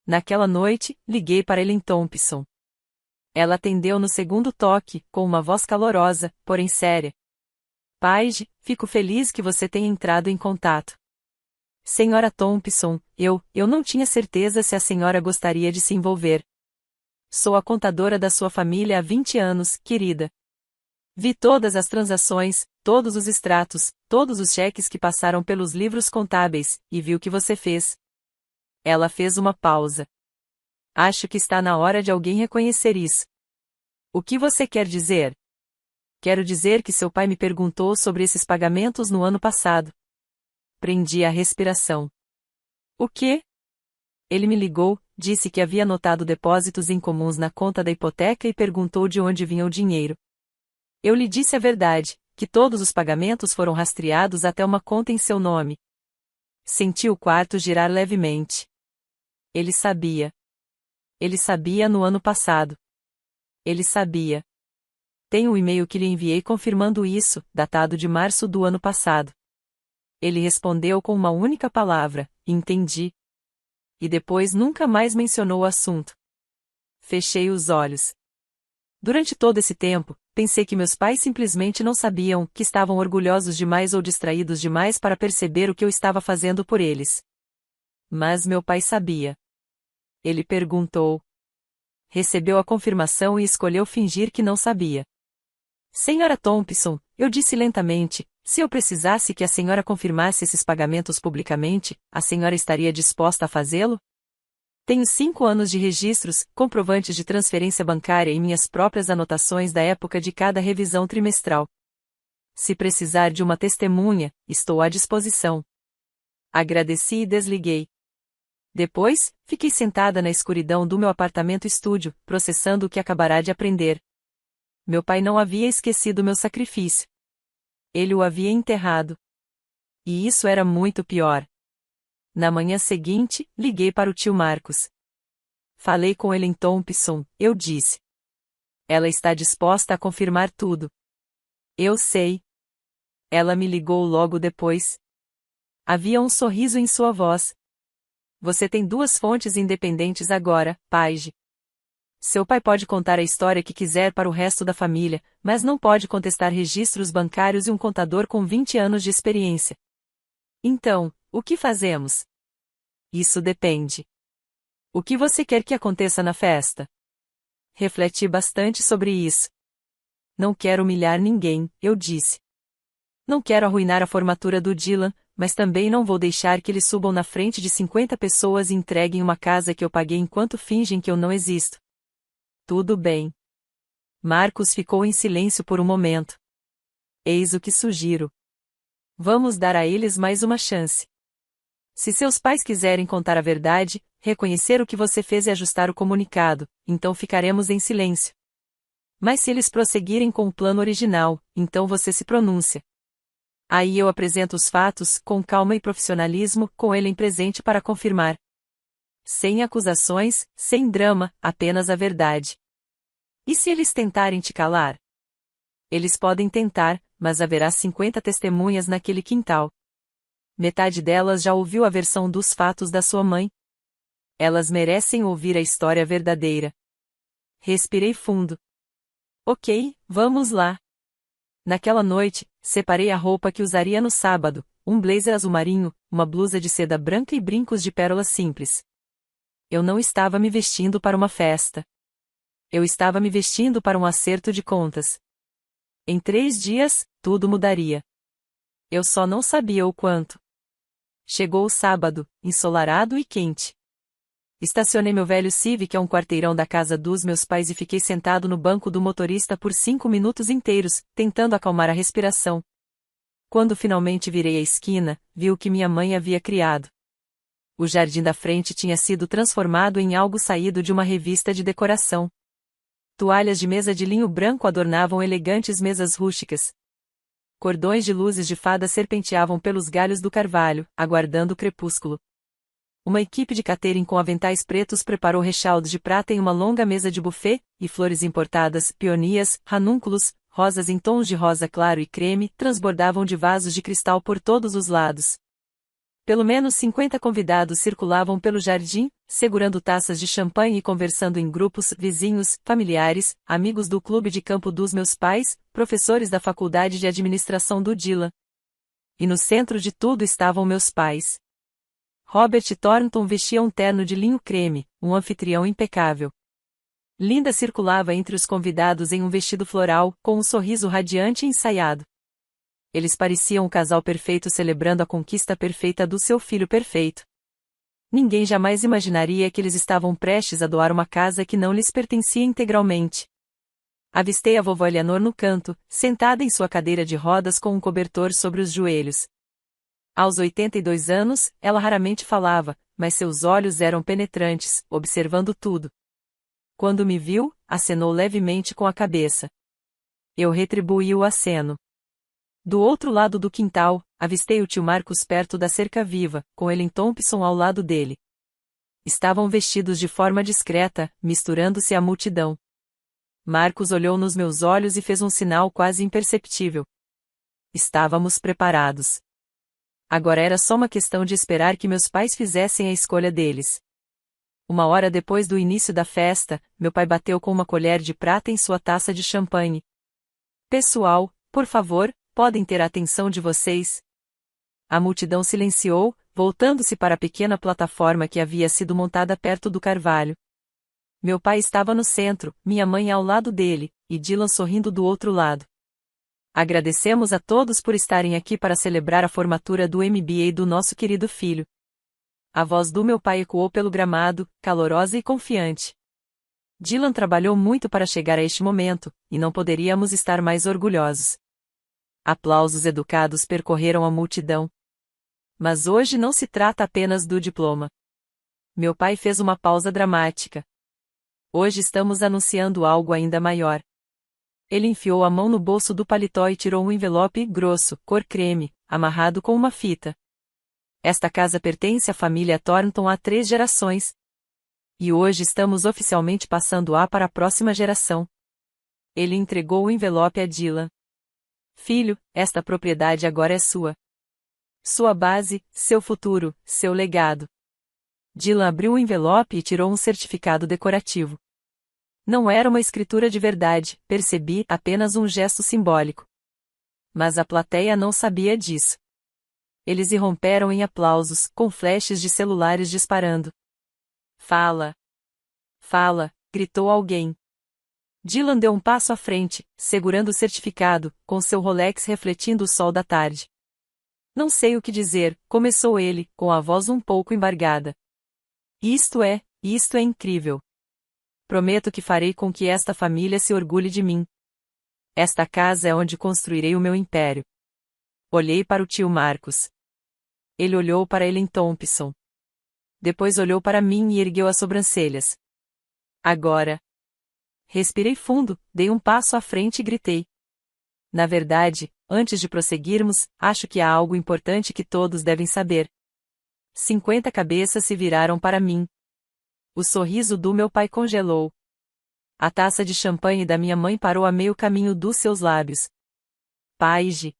Naquela noite, liguei para Ellen Thompson. Ela atendeu no segundo toque, com uma voz calorosa, porém séria. Paige, fico feliz que você tenha entrado em contato. Senhora Thompson, eu não tinha certeza se a senhora gostaria de se envolver. Sou a contadora da sua família há 20 anos, querida. Vi todas as transações, todos os extratos, todos os cheques que passaram pelos livros contábeis, e vi o que você fez. Ela fez uma pausa. Acho que está na hora de alguém reconhecer isso. O que você quer dizer? Quero dizer que seu pai me perguntou sobre esses pagamentos no ano passado. Prendi a respiração. O quê? Ele me ligou, disse que havia notado depósitos incomuns na conta da hipoteca e perguntou de onde vinha o dinheiro. Eu lhe disse a verdade, que todos os pagamentos foram rastreados até uma conta em seu nome. Senti o quarto girar levemente. Ele sabia. Ele sabia no ano passado. Ele sabia. Tenho um e-mail que lhe enviei confirmando isso, datado de março do ano passado. Ele respondeu com uma única palavra, entendi. E depois nunca mais mencionou o assunto. Fechei os olhos. Durante todo esse tempo, pensei que meus pais simplesmente não sabiam, que estavam orgulhosos demais ou distraídos demais para perceber o que eu estava fazendo por eles. Mas meu pai sabia. Ele perguntou. Recebeu a confirmação e escolheu fingir que não sabia. Senhora Thompson, eu disse lentamente, se eu precisasse que a senhora confirmasse esses pagamentos publicamente, a senhora estaria disposta a fazê-lo? Tenho 5 anos de registros, comprovantes de transferência bancária e minhas próprias anotações da época de cada revisão trimestral. Se precisar de uma testemunha, estou à disposição. Agradeci e desliguei. Depois, fiquei sentada na escuridão do meu apartamento-estúdio, processando o que acabará de aprender. Meu pai não havia esquecido meu sacrifício. Ele o havia enterrado. E isso era muito pior. Na manhã seguinte, liguei para o tio Marcos. Falei com Ellen Thompson, eu disse. Ela está disposta a confirmar tudo. Eu sei. Ela me ligou logo depois. Havia um sorriso em sua voz. Você tem 2 fontes independentes agora, Paige. Seu pai pode contar a história que quiser para o resto da família, mas não pode contestar registros bancários e um contador com 20 anos de experiência. Então, o que fazemos? Isso depende. O que você quer que aconteça na festa? Refleti bastante sobre isso. Não quero humilhar ninguém, eu disse. Não quero arruinar a formatura do Dylan, mas também não vou deixar que eles subam na frente de 50 pessoas e entreguem uma casa que eu paguei enquanto fingem que eu não existo. Tudo bem. Marcos ficou em silêncio por um momento. Eis o que sugiro. Vamos dar a eles mais uma chance. Se seus pais quiserem contar a verdade, reconhecer o que você fez e ajustar o comunicado, então ficaremos em silêncio. Mas se eles prosseguirem com o plano original, então você se pronuncia. Aí eu apresento os fatos, com calma e profissionalismo, com ele em presente para confirmar. Sem acusações, sem drama, apenas a verdade. E se eles tentarem te calar? Eles podem tentar, mas haverá 50 testemunhas naquele quintal. Metade delas já ouviu a versão dos fatos da sua mãe. Elas merecem ouvir a história verdadeira. Respirei fundo. Ok, vamos lá. Naquela noite, separei a roupa que usaria no sábado, um blazer azul marinho, uma blusa de seda branca e brincos de pérolas simples. Eu não estava me vestindo para uma festa. Eu estava me vestindo para um acerto de contas. Em 3 dias, tudo mudaria. Eu só não sabia o quanto. Chegou o sábado, ensolarado e quente. Estacionei meu velho Civic a um quarteirão da casa dos meus pais e fiquei sentado no banco do motorista por 5 minutos inteiros, tentando acalmar a respiração. Quando finalmente virei a esquina, vi o que minha mãe havia criado. O jardim da frente tinha sido transformado em algo saído de uma revista de decoração. Toalhas de mesa de linho branco adornavam elegantes mesas rústicas. Cordões de luzes de fada serpenteavam pelos galhos do carvalho, aguardando o crepúsculo. Uma equipe de catering com aventais pretos preparou rechaudos de prata em uma longa mesa de buffet, e flores importadas, peonias, ranúnculos, rosas em tons de rosa claro e creme, transbordavam de vasos de cristal por todos os lados. Pelo menos 50 convidados circulavam pelo jardim, segurando taças de champanhe e conversando em grupos, vizinhos, familiares, amigos do clube de campo dos meus pais, professores da faculdade de administração do Dylan. E no centro de tudo estavam meus pais. Robert Thornton vestia um terno de linho creme, um anfitrião impecável. Linda circulava entre os convidados em um vestido floral, com um sorriso radiante e ensaiado. Eles pareciam um casal perfeito celebrando a conquista perfeita do seu filho perfeito. Ninguém jamais imaginaria que eles estavam prestes a doar uma casa que não lhes pertencia integralmente. Avistei a vovó Eleanor no canto, sentada em sua cadeira de rodas com um cobertor sobre os joelhos. Aos 82 anos, ela raramente falava, mas seus olhos eram penetrantes, observando tudo. Quando me viu, acenou levemente com a cabeça. Eu retribuí o aceno. Do outro lado do quintal, avistei o tio Marcos perto da cerca viva, com Ellen Thompson ao lado dele. Estavam vestidos de forma discreta, misturando-se à multidão. Marcos olhou nos meus olhos e fez um sinal quase imperceptível. Estávamos preparados. Agora era só uma questão de esperar que meus pais fizessem a escolha deles. 1 hora depois do início da festa, meu pai bateu com uma colher de prata em sua taça de champanhe. Pessoal, por favor, podem ter a atenção de vocês? A multidão silenciou, voltando-se para a pequena plataforma que havia sido montada perto do carvalho. Meu pai estava no centro, minha mãe ao lado dele, e Dylan sorrindo do outro lado. Agradecemos a todos por estarem aqui para celebrar a formatura do MBA do nosso querido filho. A voz do meu pai ecoou pelo gramado, calorosa e confiante. Dylan trabalhou muito para chegar a este momento, e não poderíamos estar mais orgulhosos. Aplausos educados percorreram a multidão. Mas hoje não se trata apenas do diploma. Meu pai fez uma pausa dramática. Hoje estamos anunciando algo ainda maior. Ele enfiou a mão no bolso do paletó e tirou um envelope grosso, cor creme, amarrado com uma fita. Esta casa pertence à família Thornton há 3 gerações. E hoje estamos oficialmente passando-a para a próxima geração. Ele entregou o envelope a Dylan. Filho, esta propriedade agora é sua. Sua base, seu futuro, seu legado. Dylan abriu o envelope e tirou um certificado decorativo. Não era uma escritura de verdade, percebi, apenas um gesto simbólico. Mas a plateia não sabia disso. Eles irromperam em aplausos, com flashes de celulares disparando. Fala! Fala! Gritou alguém. Dylan deu um passo à frente, segurando o certificado, com seu Rolex refletindo o sol da tarde. Não sei o que dizer, começou ele, com a voz um pouco embargada. Isto é incrível. Prometo que farei com que esta família se orgulhe de mim. Esta casa é onde construirei o meu império. Olhei para o tio Marcos. Ele olhou para Ellen Thompson. Depois olhou para mim e ergueu as sobrancelhas. Agora. Respirei fundo, dei um passo à frente e gritei. Na verdade, antes de prosseguirmos, acho que há algo importante que todos devem saber. 50 cabeças se viraram para mim. O sorriso do meu pai congelou. A taça de champanhe da minha mãe parou a meio caminho dos seus lábios. Paige.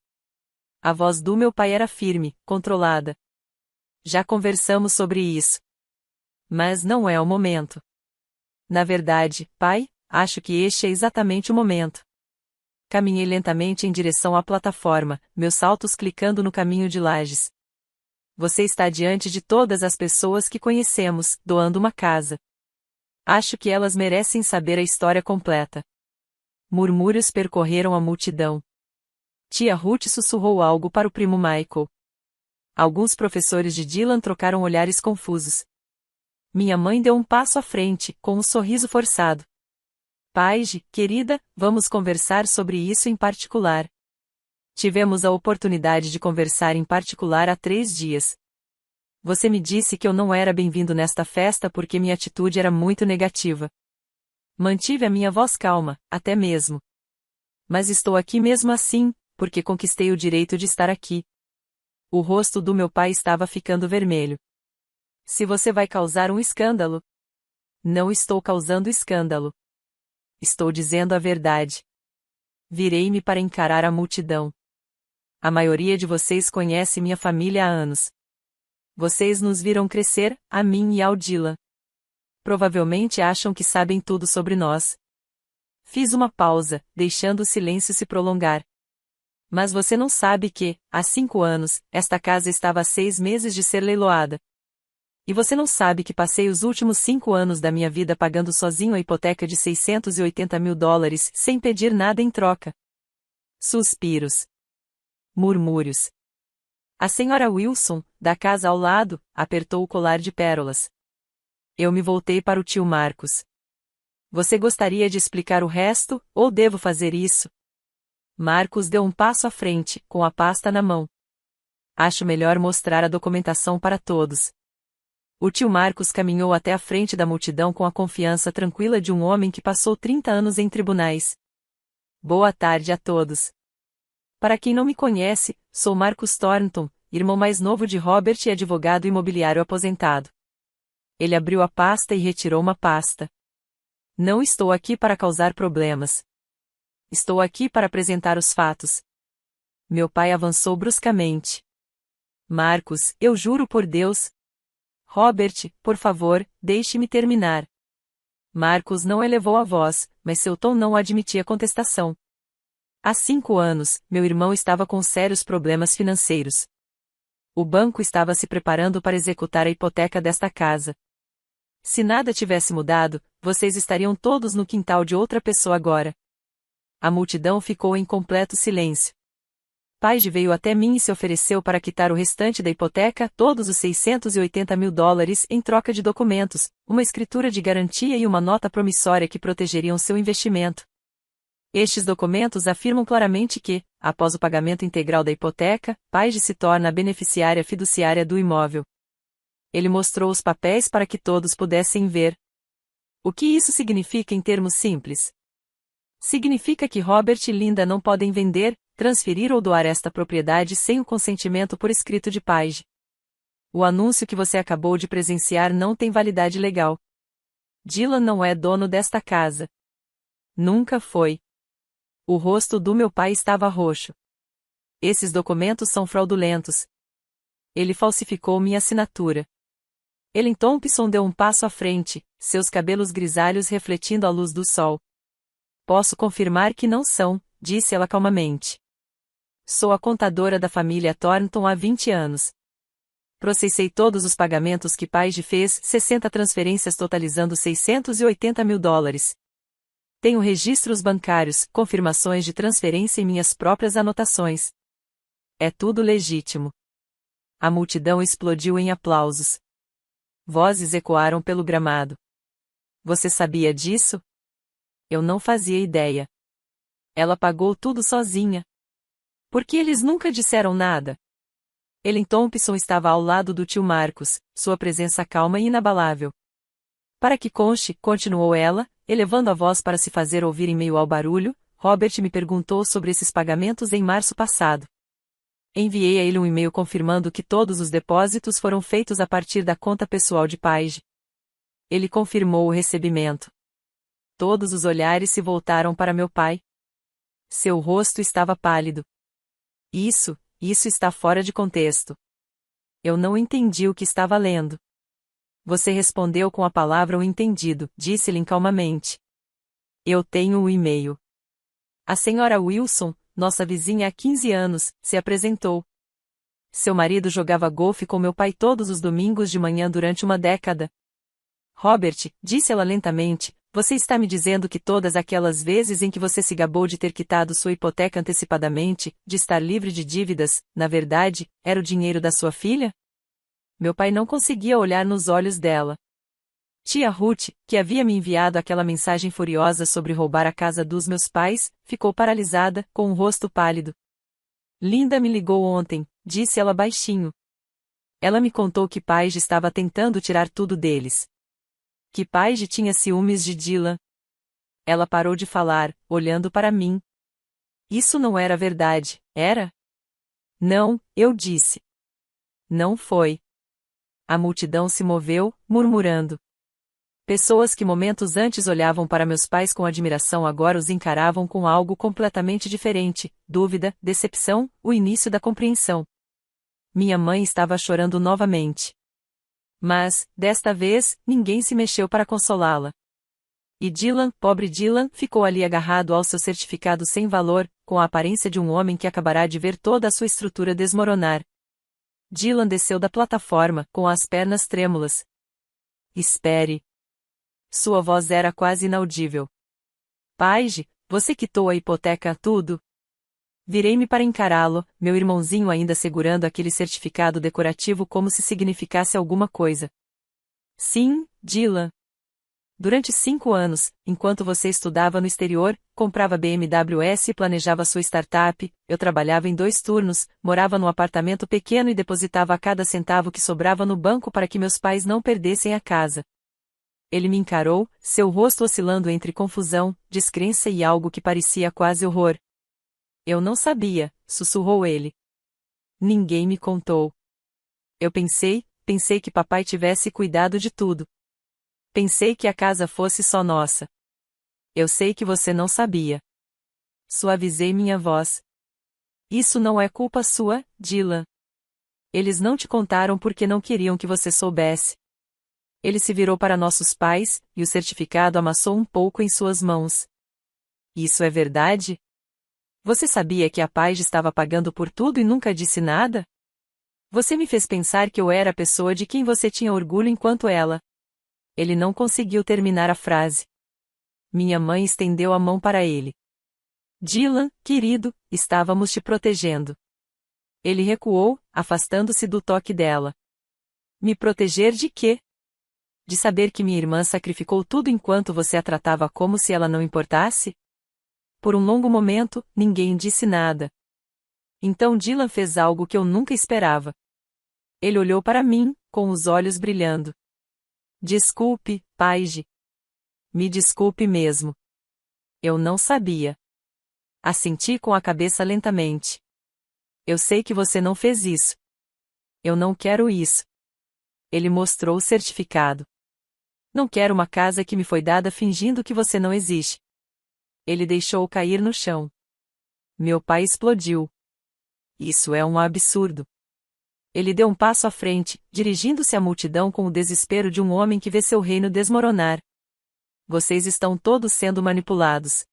A voz do meu pai era firme, controlada. Já conversamos sobre isso. Mas não é o momento. Na verdade, pai, acho que este é exatamente o momento. Caminhei lentamente em direção à plataforma, meus saltos clicando no caminho de lajes. Você está diante de todas as pessoas que conhecemos, doando uma casa. Acho que elas merecem saber a história completa. Murmúrios percorreram a multidão. Tia Ruth sussurrou algo para o primo Michael. Alguns professores de Dylan trocaram olhares confusos. Minha mãe deu um passo à frente, com um sorriso forçado. Paige, querida, vamos conversar sobre isso em particular. Tivemos a oportunidade de conversar em particular há 3 dias. Você me disse que eu não era bem-vindo nesta festa porque minha atitude era muito negativa. Mantive a minha voz calma, até mesmo. Mas estou aqui mesmo assim, porque conquistei o direito de estar aqui. O rosto do meu pai estava ficando vermelho. Se você vai causar um escândalo. Não estou causando escândalo. Estou dizendo a verdade. Virei-me para encarar a multidão. A maioria de vocês conhece minha família há anos. Vocês nos viram crescer, a mim e ao Dylan. Provavelmente acham que sabem tudo sobre nós. Fiz uma pausa, deixando o silêncio se prolongar. Mas você não sabe que, há 5 anos, esta casa estava há 6 meses de ser leiloada. E você não sabe que passei os últimos 5 anos da minha vida pagando sozinho a hipoteca de $680.000, sem pedir nada em troca. Suspiros. Murmúrios. A senhora Wilson, da casa ao lado, apertou o colar de pérolas. Eu me voltei para o tio Marcos. Você gostaria de explicar o resto, ou devo fazer isso? Marcos deu um passo à frente, com a pasta na mão. Acho melhor mostrar a documentação para todos. O tio Marcos caminhou até a frente da multidão com a confiança tranquila de um homem que passou 30 anos em tribunais. Boa tarde a todos. Para quem não me conhece, sou Marcus Thornton, irmão mais novo de Robert e advogado imobiliário aposentado. Ele abriu a pasta e retirou uma pasta. Não estou aqui para causar problemas. Estou aqui para apresentar os fatos. Meu pai avançou bruscamente. Marcus, eu juro por Deus. Robert, por favor, deixe-me terminar. Marcus não elevou a voz, mas seu tom não admitia contestação. Há 5 anos, meu irmão estava com sérios problemas financeiros. O banco estava se preparando para executar a hipoteca desta casa. Se nada tivesse mudado, vocês estariam todos no quintal de outra pessoa agora. A multidão ficou em completo silêncio. Paige veio até mim e se ofereceu para quitar o restante da hipoteca, todos os $680.000, em troca de documentos, uma escritura de garantia e uma nota promissória que protegeriam seu investimento. Estes documentos afirmam claramente que, após o pagamento integral da hipoteca, Paige se torna a beneficiária fiduciária do imóvel. Ele mostrou os papéis para que todos pudessem ver. O que isso significa em termos simples? Significa que Robert e Linda não podem vender, transferir ou doar esta propriedade sem o consentimento por escrito de Paige. O anúncio que você acabou de presenciar não tem validade legal. Dylan não é dono desta casa. Nunca foi. O rosto do meu pai estava roxo. Esses documentos são fraudulentos. Ele falsificou minha assinatura. Ellen Thompson deu um passo à frente, seus cabelos grisalhos refletindo a luz do sol. Posso confirmar que não são, disse ela calmamente. Sou a contadora da família Thornton há 20 anos. Processei todos os pagamentos que Paige fez, 60 transferências totalizando $680.000. Tenho registros bancários, confirmações de transferência e minhas próprias anotações. É tudo legítimo. A multidão explodiu em aplausos. Vozes ecoaram pelo gramado. Você sabia disso? Eu não fazia ideia. Ela pagou tudo sozinha. Por que eles nunca disseram nada? Ellen Thompson estava ao lado do tio Marcos, sua presença calma e inabalável. Para que conste, continuou ela, elevando a voz para se fazer ouvir em meio ao barulho, Robert me perguntou sobre esses pagamentos em março passado. Enviei a ele um e-mail confirmando que todos os depósitos foram feitos a partir da conta pessoal de Paige. Ele confirmou o recebimento. Todos os olhares se voltaram para meu pai. Seu rosto estava pálido. Isso está fora de contexto. Eu não entendi o que estava lendo. Você respondeu com a palavra o entendido, disse-lhe calmamente. Eu tenho o e-mail. A senhora Wilson, nossa vizinha há 15 anos, se apresentou. Seu marido jogava golfe com meu pai todos os domingos de manhã durante uma década. Robert, disse ela lentamente, você está me dizendo que todas aquelas vezes em que você se gabou de ter quitado sua hipoteca antecipadamente, de estar livre de dívidas, na verdade, era o dinheiro da sua filha? Meu pai não conseguia olhar nos olhos dela. Tia Ruth, que havia me enviado aquela mensagem furiosa sobre roubar a casa dos meus pais, ficou paralisada, com um rosto pálido. Linda me ligou ontem, disse ela baixinho. Ela me contou que Paige estava tentando tirar tudo deles. Que Paige tinha ciúmes de Dylan. Ela parou de falar, olhando para mim. Isso não era verdade, era? Não, eu disse. Não foi. A multidão se moveu, murmurando. Pessoas que momentos antes olhavam para meus pais com admiração agora os encaravam com algo completamente diferente, dúvida, decepção, o início da compreensão. Minha mãe estava chorando novamente. Mas, desta vez, ninguém se mexeu para consolá-la. E Dylan, pobre Dylan, ficou ali agarrado ao seu certificado sem valor, com a aparência de um homem que acabará de ver toda a sua estrutura desmoronar. Dylan desceu da plataforma, com as pernas trêmulas. Espere. Sua voz era quase inaudível. Paige, você quitou a hipoteca, tudo? Virei-me para encará-lo, meu irmãozinho ainda segurando aquele certificado decorativo como se significasse alguma coisa. Sim, Dylan. Durante 5 anos, enquanto você estudava no exterior, comprava BMWs e planejava sua startup, eu trabalhava em 2 turnos, morava num apartamento pequeno e depositava a cada centavo que sobrava no banco para que meus pais não perdessem a casa. Ele me encarou, seu rosto oscilando entre confusão, descrença e algo que parecia quase horror. Eu não sabia, sussurrou ele. Ninguém me contou. Eu pensei que papai tivesse cuidado de tudo. Pensei que a casa fosse só nossa. Eu sei que você não sabia. Suavizei minha voz. Isso não é culpa sua, Dylan. Eles não te contaram porque não queriam que você soubesse. Ele se virou para nossos pais, e o certificado amassou um pouco em suas mãos. Isso é verdade? Você sabia que a Paige estava pagando por tudo e nunca disse nada? Você me fez pensar que eu era a pessoa de quem você tinha orgulho enquanto ela. Ele não conseguiu terminar a frase. Minha mãe estendeu a mão para ele. Dylan, querido, estávamos te protegendo. Ele recuou, afastando-se do toque dela. Me proteger de quê? De saber que minha irmã sacrificou tudo enquanto você a tratava como se ela não importasse? Por um longo momento, ninguém disse nada. Então Dylan fez algo que eu nunca esperava. Ele olhou para mim, com os olhos brilhando. Desculpe, Paige. Me desculpe mesmo. Eu não sabia. Assenti com a cabeça lentamente. Eu sei que você não fez isso. Eu não quero isso. Ele mostrou o certificado. Não quero uma casa que me foi dada fingindo que você não existe. Ele deixou-o cair no chão. Meu pai explodiu. Isso é um absurdo. Ele deu um passo à frente, dirigindo-se à multidão com o desespero de um homem que vê seu reino desmoronar. Vocês estão todos sendo manipulados.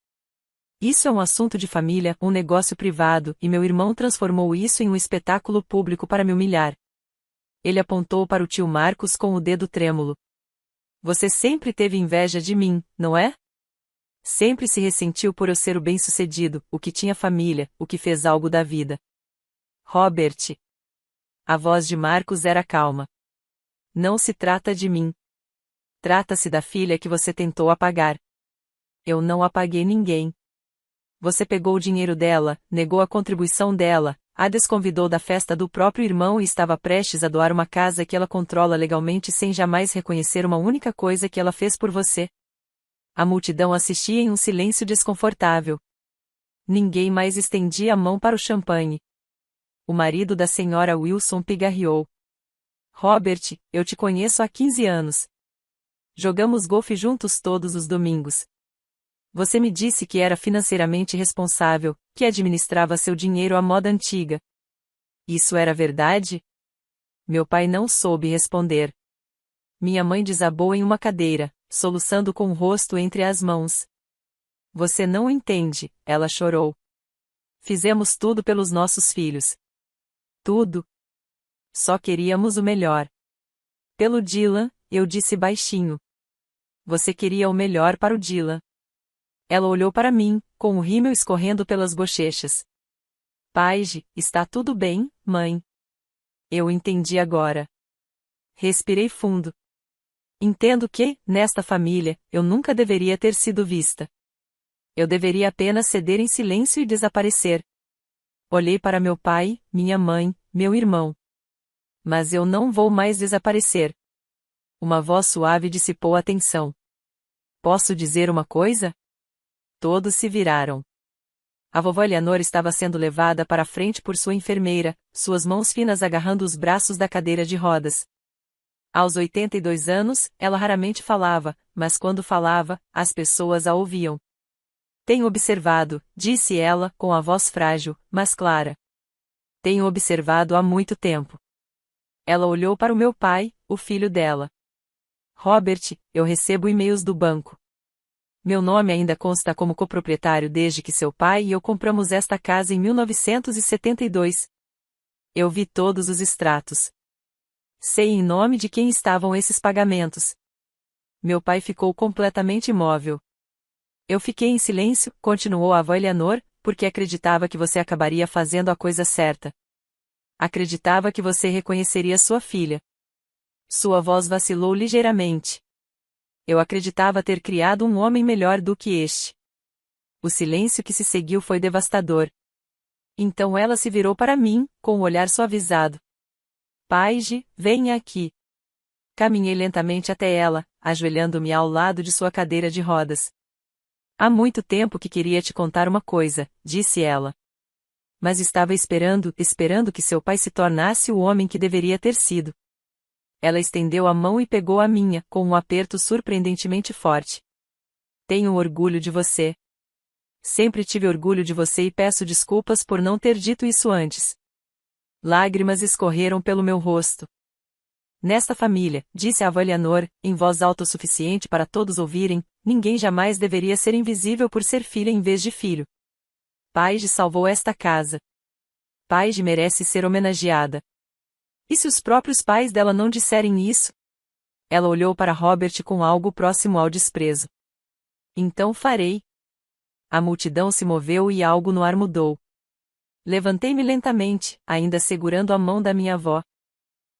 Isso é um assunto de família, um negócio privado, e meu irmão transformou isso em um espetáculo público para me humilhar. Ele apontou para o tio Marcos com o dedo trêmulo. Você sempre teve inveja de mim, não é? Sempre se ressentiu por eu ser o bem-sucedido, o que tinha família, o que fez algo da vida. Robert. A voz de Marcos era calma. Não se trata de mim. Trata-se da filha que você tentou apagar. Eu não apaguei ninguém. Você pegou o dinheiro dela, negou a contribuição dela, a desconvidou da festa do próprio irmão e estava prestes a doar uma casa que ela controla legalmente sem jamais reconhecer uma única coisa que ela fez por você. A multidão assistia em um silêncio desconfortável. Ninguém mais estendia a mão para o champanhe. O marido da senhora Wilson pigarreou. Robert, eu te conheço há 15 anos. Jogamos golfe juntos todos os domingos. Você me disse que era financeiramente responsável, que administrava seu dinheiro à moda antiga. Isso era verdade? Meu pai não soube responder. Minha mãe desabou em uma cadeira, soluçando com o rosto entre as mãos. Você não entende, ela chorou. Fizemos tudo pelos nossos filhos. Tudo. Só queríamos o melhor. Pelo Dylan, eu disse baixinho. Você queria o melhor para o Dylan. Ela olhou para mim, com o rímel escorrendo pelas bochechas. Paige, está tudo bem, mãe? Eu entendi agora. Respirei fundo. Entendo que, nesta família, eu nunca deveria ter sido vista. Eu deveria apenas ceder em silêncio e desaparecer. Olhei para meu pai, minha mãe, meu irmão. Mas eu não vou mais desaparecer. Uma voz suave dissipou a tensão. Posso dizer uma coisa? Todos se viraram. A vovó Eleanor estava sendo levada para a frente por sua enfermeira, suas mãos finas agarrando os braços da cadeira de rodas. Aos 82 anos, ela raramente falava, mas quando falava, as pessoas a ouviam. Tenho observado, disse ela, com a voz frágil, mas clara. Tenho observado há muito tempo. Ela olhou para o meu pai, o filho dela. Robert, eu recebo e-mails do banco. Meu nome ainda consta como coproprietário desde que seu pai e eu compramos esta casa em 1972. Eu vi todos os extratos. Sei em nome de quem estavam esses pagamentos. Meu pai ficou completamente imóvel. Eu fiquei em silêncio, continuou a avó Eleanor, porque acreditava que você acabaria fazendo a coisa certa. Acreditava que você reconheceria sua filha. Sua voz vacilou ligeiramente. Eu acreditava ter criado um homem melhor do que este. O silêncio que se seguiu foi devastador. Então ela se virou para mim, com o olhar suavizado. Paige, venha aqui. Caminhei lentamente até ela, ajoelhando-me ao lado de sua cadeira de rodas. Há muito tempo que queria te contar uma coisa, disse ela. Mas estava esperando que seu pai se tornasse o homem que deveria ter sido. Ela estendeu a mão e pegou a minha, com um aperto surpreendentemente forte. Tenho orgulho de você. Sempre tive orgulho de você e peço desculpas por não ter dito isso antes. Lágrimas escorreram pelo meu rosto. Nesta família, disse a avó Eleanor, em voz alta o suficiente para todos ouvirem, ninguém jamais deveria ser invisível por ser filha em vez de filho. Paige salvou esta casa. Paige merece ser homenageada. E se os próprios pais dela não disserem isso? Ela olhou para Robert com algo próximo ao desprezo. Então farei. A multidão se moveu e algo no ar mudou. Levantei-me lentamente, ainda segurando a mão da minha avó.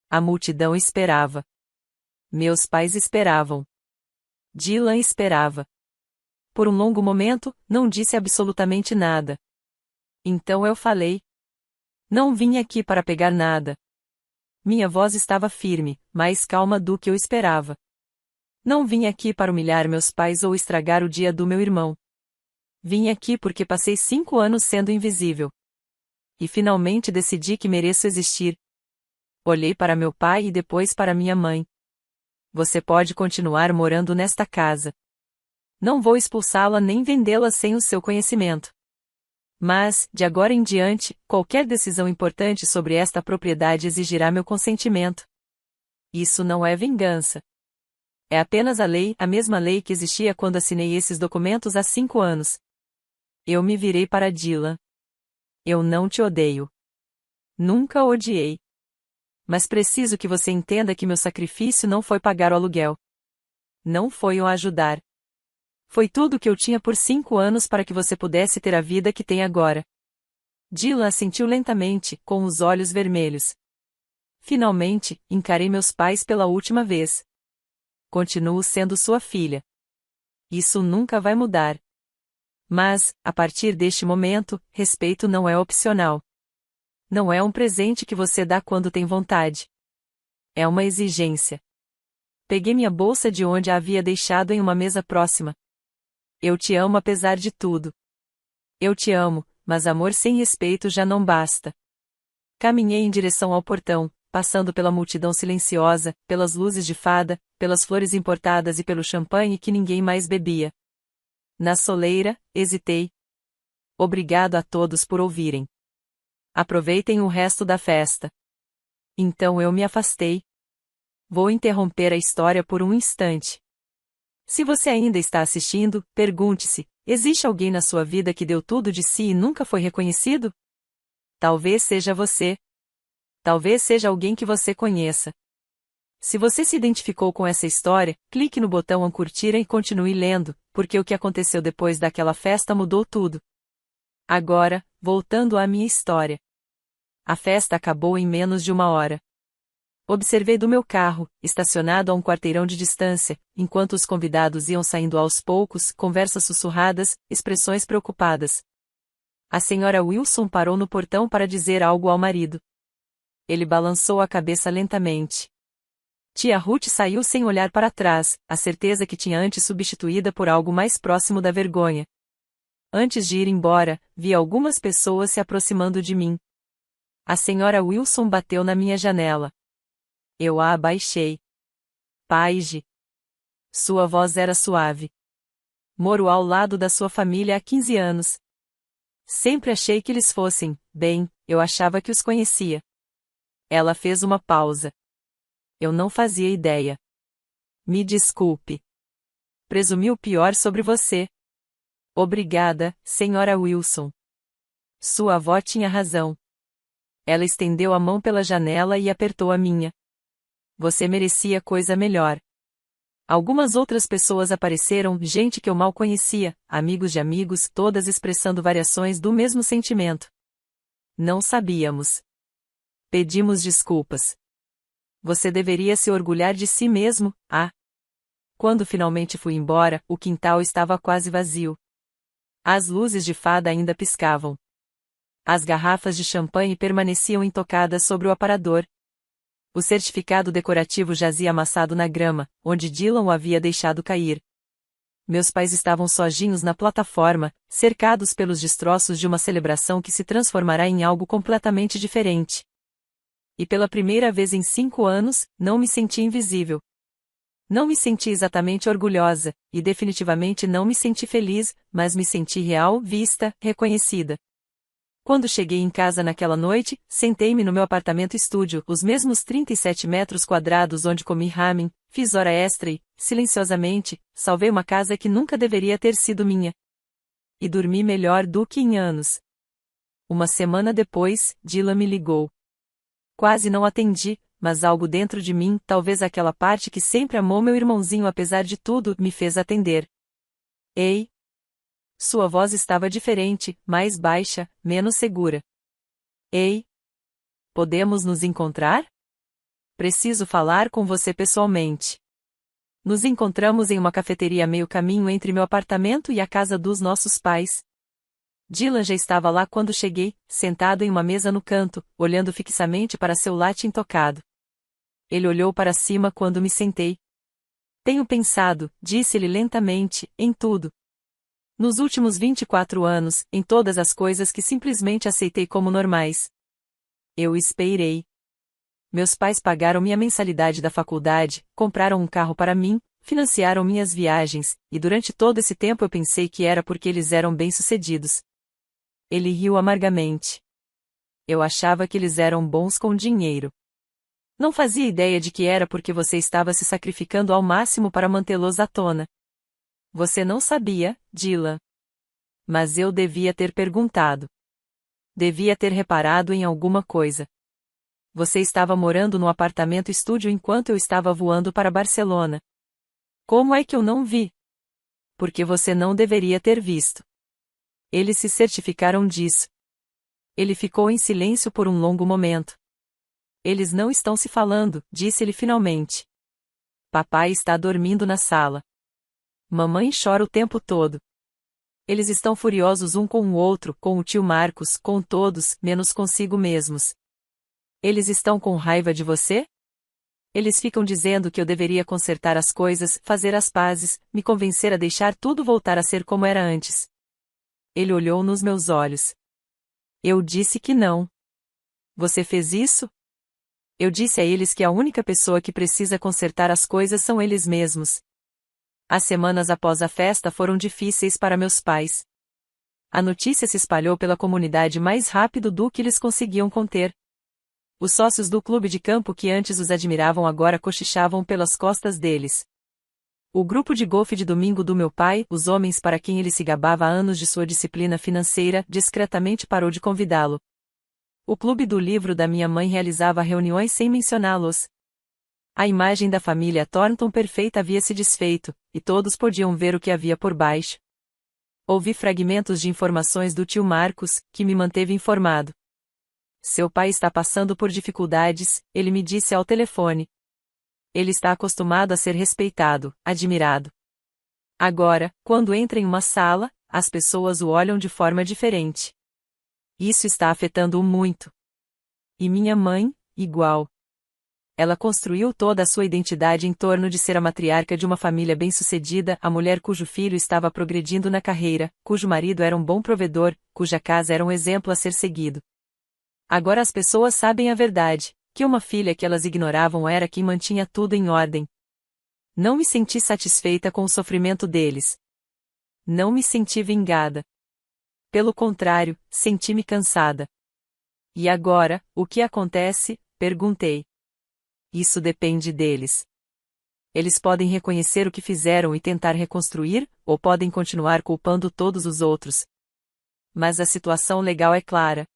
A multidão esperava. Meus pais esperavam. Dylan esperava. Por um longo momento, não disse absolutamente nada. Então eu falei. Não vim aqui para pegar nada. Minha voz estava firme, mais calma do que eu esperava. Não vim aqui para humilhar meus pais ou estragar o dia do meu irmão. Vim aqui porque passei 5 anos sendo invisível. E finalmente decidi que mereço existir. Olhei para meu pai e depois para minha mãe. Você pode continuar morando nesta casa. Não vou expulsá-la nem vendê-la sem o seu conhecimento. Mas, de agora em diante, qualquer decisão importante sobre esta propriedade exigirá meu consentimento. Isso não é vingança. É apenas a mesma lei que existia quando assinei esses documentos há 5 anos. Eu me virei para Dylan. Eu não te odeio. Nunca o odiei. Mas preciso que você entenda que meu sacrifício não foi pagar o aluguel. Não foi o ajudar. Foi tudo o que eu tinha por 5 anos para que você pudesse ter a vida que tem agora. Dylan assentiu lentamente, com os olhos vermelhos. Finalmente, encarei meus pais pela última vez. Continuo sendo sua filha. Isso nunca vai mudar. Mas, a partir deste momento, respeito não é opcional. Não é um presente que você dá quando tem vontade. É uma exigência. Peguei minha bolsa de onde a havia deixado em uma mesa próxima. Eu te amo apesar de tudo. Eu te amo, mas amor sem respeito já não basta. Caminhei em direção ao portão, passando pela multidão silenciosa, pelas luzes de fada, pelas flores importadas e pelo champanhe que ninguém mais bebia. Na soleira, hesitei. Obrigado a todos por ouvirem. Aproveitem o resto da festa. Então eu me afastei. Vou interromper a história por um instante. Se você ainda está assistindo, pergunte-se: existe alguém na sua vida que deu tudo de si e nunca foi reconhecido? Talvez seja você. Talvez seja alguém que você conheça. Se você se identificou com essa história, clique no botão curtir e continue lendo, porque o que aconteceu depois daquela festa mudou tudo. Agora, voltando à minha história. A festa acabou em menos de 1 hora. Observei do meu carro, estacionado a um quarteirão de distância, enquanto os convidados iam saindo aos poucos, conversas sussurradas, expressões preocupadas. A senhora Wilson parou no portão para dizer algo ao marido. Ele balançou a cabeça lentamente. Tia Ruth saiu sem olhar para trás, a certeza que tinha antes substituída por algo mais próximo da vergonha. Antes de ir embora, vi algumas pessoas se aproximando de mim. A senhora Wilson bateu na minha janela. Eu a abaixei. Paige. Sua voz era suave. Moro ao lado da sua família há 15 anos. Sempre achei que eles fossem, bem, Eu achava que os conhecia. Ela fez uma pausa. Eu não fazia ideia. Me desculpe. Presumi o pior sobre você. Obrigada, senhora Wilson. Sua avó tinha razão. Ela estendeu a mão pela janela e apertou a minha. Você merecia coisa melhor. Algumas outras pessoas apareceram, gente que eu mal conhecia, amigos de amigos, todas expressando variações do mesmo sentimento. Não sabíamos. Pedimos desculpas. Você deveria se orgulhar de si mesmo, ah. Quando finalmente fui embora, o quintal estava quase vazio. As luzes de fada ainda piscavam. As garrafas de champanhe permaneciam intocadas sobre o aparador. O certificado decorativo jazia amassado na grama, onde Dylan o havia deixado cair. Meus pais estavam sozinhos na plataforma, cercados pelos destroços de uma celebração que se transformará em algo completamente diferente. E pela primeira vez em 5 anos, não me senti invisível. Não me senti exatamente orgulhosa, e definitivamente não me senti feliz, mas me senti real, vista, reconhecida. Quando cheguei em casa naquela noite, sentei-me no meu apartamento-estúdio, os mesmos 37 metros quadrados onde comi ramen, fiz hora extra e, silenciosamente, salvei uma casa que nunca deveria ter sido minha. E dormi melhor do que em anos. Uma semana depois, Dylan me ligou. Quase não atendi, mas algo dentro de mim, talvez aquela parte que sempre amou meu irmãozinho apesar de tudo, me fez atender. Ei! Sua voz estava diferente, mais baixa, menos segura. Ei! Podemos nos encontrar? Preciso falar com você pessoalmente. Nos encontramos em uma cafeteria a meio caminho entre meu apartamento e a casa dos nossos pais. Dylan já estava lá quando cheguei, sentado em uma mesa no canto, olhando fixamente para seu latte intocado. Ele olhou para cima quando me sentei. Tenho pensado, disse-ele lentamente, em tudo. Nos últimos 24 anos, em todas as coisas que simplesmente aceitei como normais. Eu esperei. Meus pais pagaram minha mensalidade da faculdade, compraram um carro para mim, financiaram minhas viagens, e durante todo esse tempo eu pensei que era porque eles eram bem-sucedidos. Ele riu amargamente. Eu achava que eles eram bons com dinheiro. Não fazia ideia de que era porque você estava se sacrificando ao máximo para mantê-los à tona. Você não sabia, Dylan. Mas eu devia ter perguntado. Devia ter reparado em alguma coisa. Você estava morando no apartamento-estúdio enquanto eu estava voando para Barcelona. Como é que eu não vi? Porque você não deveria ter visto. Eles se certificaram disso. Ele ficou em silêncio por um longo momento. Eles não estão se falando, disse ele finalmente. Papai está dormindo na sala. Mamãe chora o tempo todo. Eles estão furiosos um com o outro, com o tio Marcos, com todos, menos consigo mesmos. Eles estão com raiva de você? Eles ficam dizendo que eu deveria consertar as coisas, fazer as pazes, me convencer a deixar tudo voltar a ser como era antes. Ele olhou nos meus olhos. Eu disse que não. Você fez isso? Eu disse a eles que a única pessoa que precisa consertar as coisas são eles mesmos. As semanas após a festa foram difíceis para meus pais. A notícia se espalhou pela comunidade mais rápido do que eles conseguiam conter. Os sócios do clube de campo que antes os admiravam agora cochichavam pelas costas deles. O grupo de golfe de domingo do meu pai, os homens para quem ele se gabava há anos de sua disciplina financeira, discretamente parou de convidá-lo. O clube do livro da minha mãe realizava reuniões sem mencioná-los. A imagem da família Thornton perfeita havia se desfeito, e todos podiam ver o que havia por baixo. Ouvi fragmentos de informações do tio Marcos, que me manteve informado. Seu pai está passando por dificuldades, ele me disse ao telefone. Ele está acostumado a ser respeitado, admirado. Agora, quando entra em uma sala, as pessoas o olham de forma diferente. Isso está afetando-o muito. E minha mãe, igual. Ela construiu toda a sua identidade em torno de ser a matriarca de uma família bem-sucedida, a mulher cujo filho estava progredindo na carreira, cujo marido era um bom provedor, cuja casa era um exemplo a ser seguido. Agora as pessoas sabem a verdade, que uma filha que elas ignoravam era quem mantinha tudo em ordem. Não me senti satisfeita com o sofrimento deles. Não me senti vingada. Pelo contrário, senti-me cansada. E agora, o que acontece? Perguntei. Isso depende deles. Eles podem reconhecer o que fizeram e tentar reconstruir, ou podem continuar culpando todos os outros. Mas a situação legal é clara.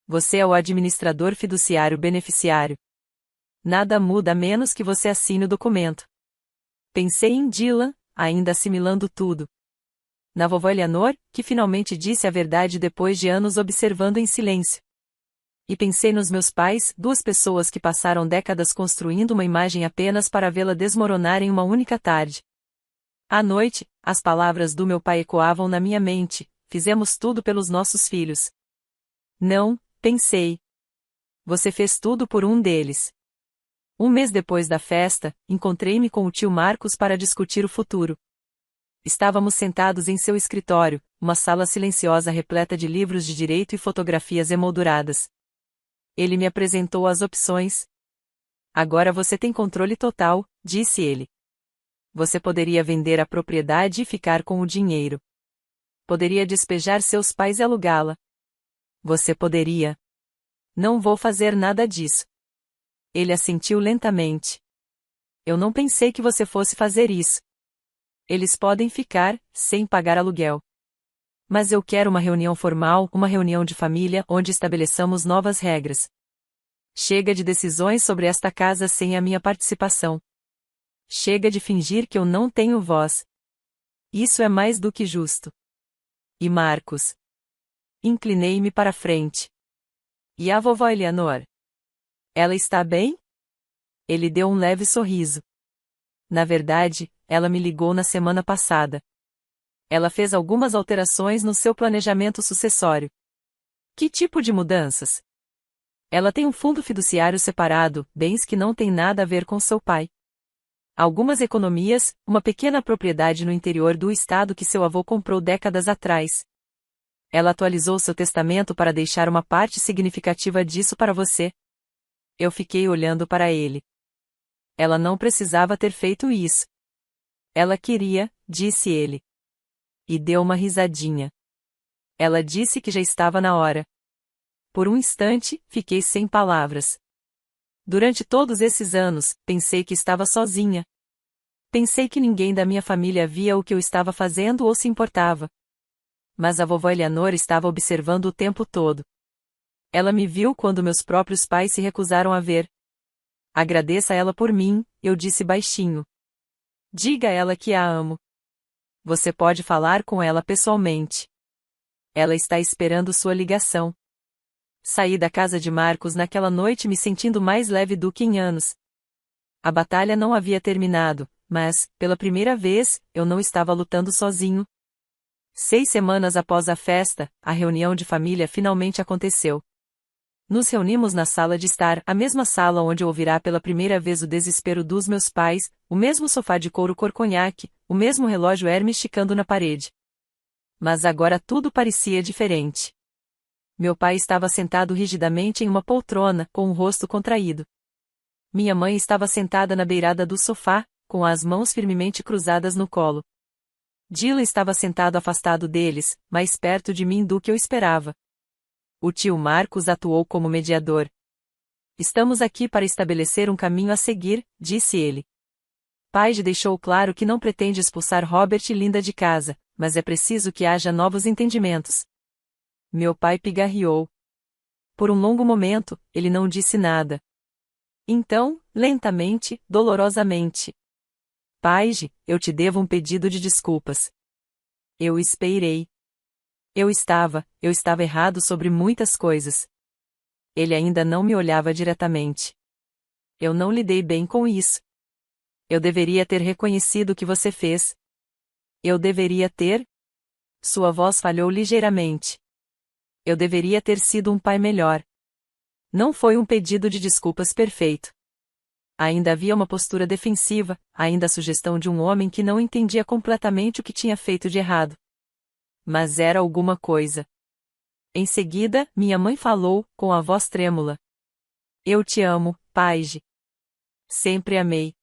Você é o administrador fiduciário beneficiário. Nada muda a menos que você assine o documento. Pensei em Dylan, ainda assimilando tudo. Na vovó Eleanor, que finalmente disse a verdade depois de anos observando em silêncio. E pensei nos meus pais, duas pessoas que passaram décadas construindo uma imagem apenas para vê-la desmoronar em uma única tarde. À noite, as palavras do meu pai ecoavam na minha mente: fizemos tudo pelos nossos filhos. Não, pensei. Você fez tudo por um deles. Um mês depois da festa, encontrei-me com o tio Marcos para discutir o futuro. Estávamos sentados em seu escritório, uma sala silenciosa repleta de livros de direito e fotografias emolduradas. Ele me apresentou as opções. Agora você tem controle total, disse ele. Você poderia vender a propriedade e ficar com o dinheiro. Poderia despejar seus pais e alugá-la. Você poderia. Não vou fazer nada disso. Ele assentiu lentamente. Eu não pensei que você fosse fazer isso. Eles podem ficar, sem pagar aluguel. Mas eu quero uma reunião formal, uma reunião de família, onde estabeleçamos novas regras. Chega de decisões sobre esta casa sem a minha participação. Chega de fingir que eu não tenho voz. Isso é mais do que justo. E Marcos? Inclinei-me para frente. E a vovó Eleanor? Ela está bem? Ele deu um leve sorriso. Na verdade, ela me ligou na semana passada. Ela fez algumas alterações no seu planejamento sucessório. Que tipo de mudanças? Ela tem um fundo fiduciário separado, bens que não têm nada a ver com seu pai. Algumas economias, uma pequena propriedade no interior do estado que seu avô comprou décadas atrás. Ela atualizou seu testamento para deixar uma parte significativa disso para você. Eu fiquei olhando para ele. Ela não precisava ter feito isso. Ela queria, disse ele. E deu uma risadinha. Ela disse que já estava na hora. Por um instante, fiquei sem palavras. Durante todos esses anos, pensei que estava sozinha. Pensei que ninguém da minha família via o que eu estava fazendo ou se importava. Mas a vovó Eleanor estava observando o tempo todo. Ela me viu quando meus próprios pais se recusaram a ver. Agradeça a ela por mim, eu disse baixinho. Diga a ela que a amo. Você pode falar com ela pessoalmente. Ela está esperando sua ligação. Saí da casa de Marcos naquela noite me sentindo mais leve do que em anos. A batalha não havia terminado, mas, pela primeira vez, eu não estava lutando sozinho. 6 semanas após a festa, a reunião de família finalmente aconteceu. Nos reunimos na sala de estar, a mesma sala onde ouvirá pela primeira vez o desespero dos meus pais, o mesmo sofá de couro cor conhaque, o mesmo relógio Hermes esticando na parede. Mas agora tudo parecia diferente. Meu pai estava sentado rigidamente em uma poltrona, com o rosto contraído. Minha mãe estava sentada na beirada do sofá, com as mãos firmemente cruzadas no colo. Dylan estava sentado afastado deles, mais perto de mim do que eu esperava. O tio Marcos atuou como mediador. Estamos aqui para estabelecer um caminho a seguir, disse ele. Paige deixou claro que não pretende expulsar Robert e Linda de casa, mas é preciso que haja novos entendimentos. Meu pai pigarreou. Por um longo momento, ele não disse nada. Então, lentamente, dolorosamente. Paige, eu te devo um pedido de desculpas. Eu esperei. Eu estava errado sobre muitas coisas. Ele ainda não me olhava diretamente. Eu não lidei bem com isso. Eu deveria ter reconhecido o que você fez. Eu deveria ter. Sua voz falhou ligeiramente. Eu deveria ter sido um pai melhor. Não foi um pedido de desculpas perfeito. Ainda havia uma postura defensiva, ainda a sugestão de um homem que não entendia completamente o que tinha feito de errado. Mas era alguma coisa. Em seguida, minha mãe falou, com a voz trêmula. Eu te amo, Paige. Sempre amei.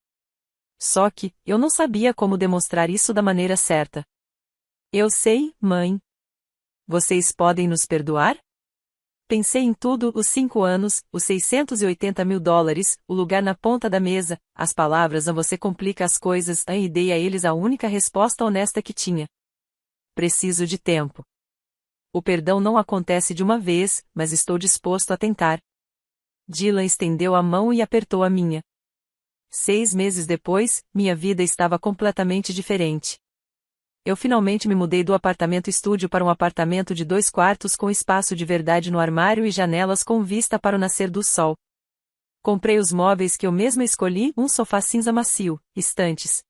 Só que, eu não sabia como demonstrar isso da maneira certa. Eu sei, mãe. Vocês podem nos perdoar? Pensei em tudo, os 5 anos, os 680 mil dólares, o lugar na ponta da mesa, as palavras você complica as coisas, e dei a eles a única resposta honesta que tinha. Preciso de tempo. O perdão não acontece de uma vez, mas estou disposto a tentar. Dylan estendeu a mão e apertou a minha. 6 meses depois, minha vida estava completamente diferente. Eu finalmente me mudei do apartamento-estúdio para um apartamento de 2 quartos com espaço de verdade no armário e janelas com vista para o nascer do sol. Comprei os móveis que eu mesma escolhi, um sofá cinza macio, estantes.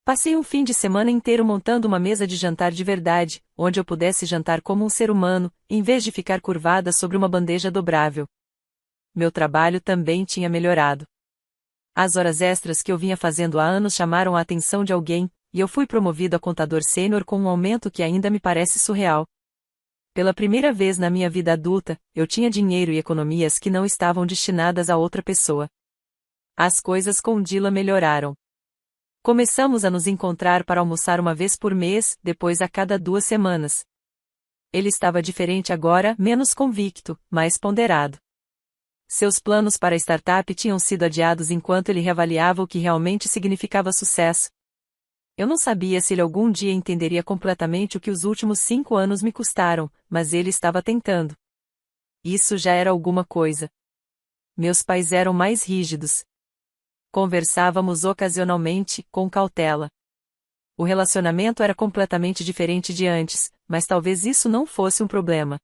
Passei um fim de semana inteiro montando uma mesa de jantar de verdade, onde eu pudesse jantar como um ser humano, em vez de ficar curvada sobre uma bandeja dobrável. Meu trabalho também tinha melhorado. As horas extras que eu vinha fazendo há anos chamaram a atenção de alguém, e eu fui promovido a contador sênior com um aumento que ainda me parece surreal. Pela primeira vez na minha vida adulta, eu tinha dinheiro e economias que não estavam destinadas a outra pessoa. As coisas com Dylan melhoraram. Começamos a nos encontrar para almoçar uma vez por mês, depois a cada 2 semanas. Ele estava diferente agora, menos convicto, mais ponderado. Seus planos para a startup tinham sido adiados enquanto ele reavaliava o que realmente significava sucesso. Eu não sabia se ele algum dia entenderia completamente o que os últimos 5 anos me custaram, mas ele estava tentando. Isso já era alguma coisa. Meus pais eram mais rígidos. Conversávamos ocasionalmente, com cautela. O relacionamento era completamente diferente de antes, mas talvez isso não fosse um problema.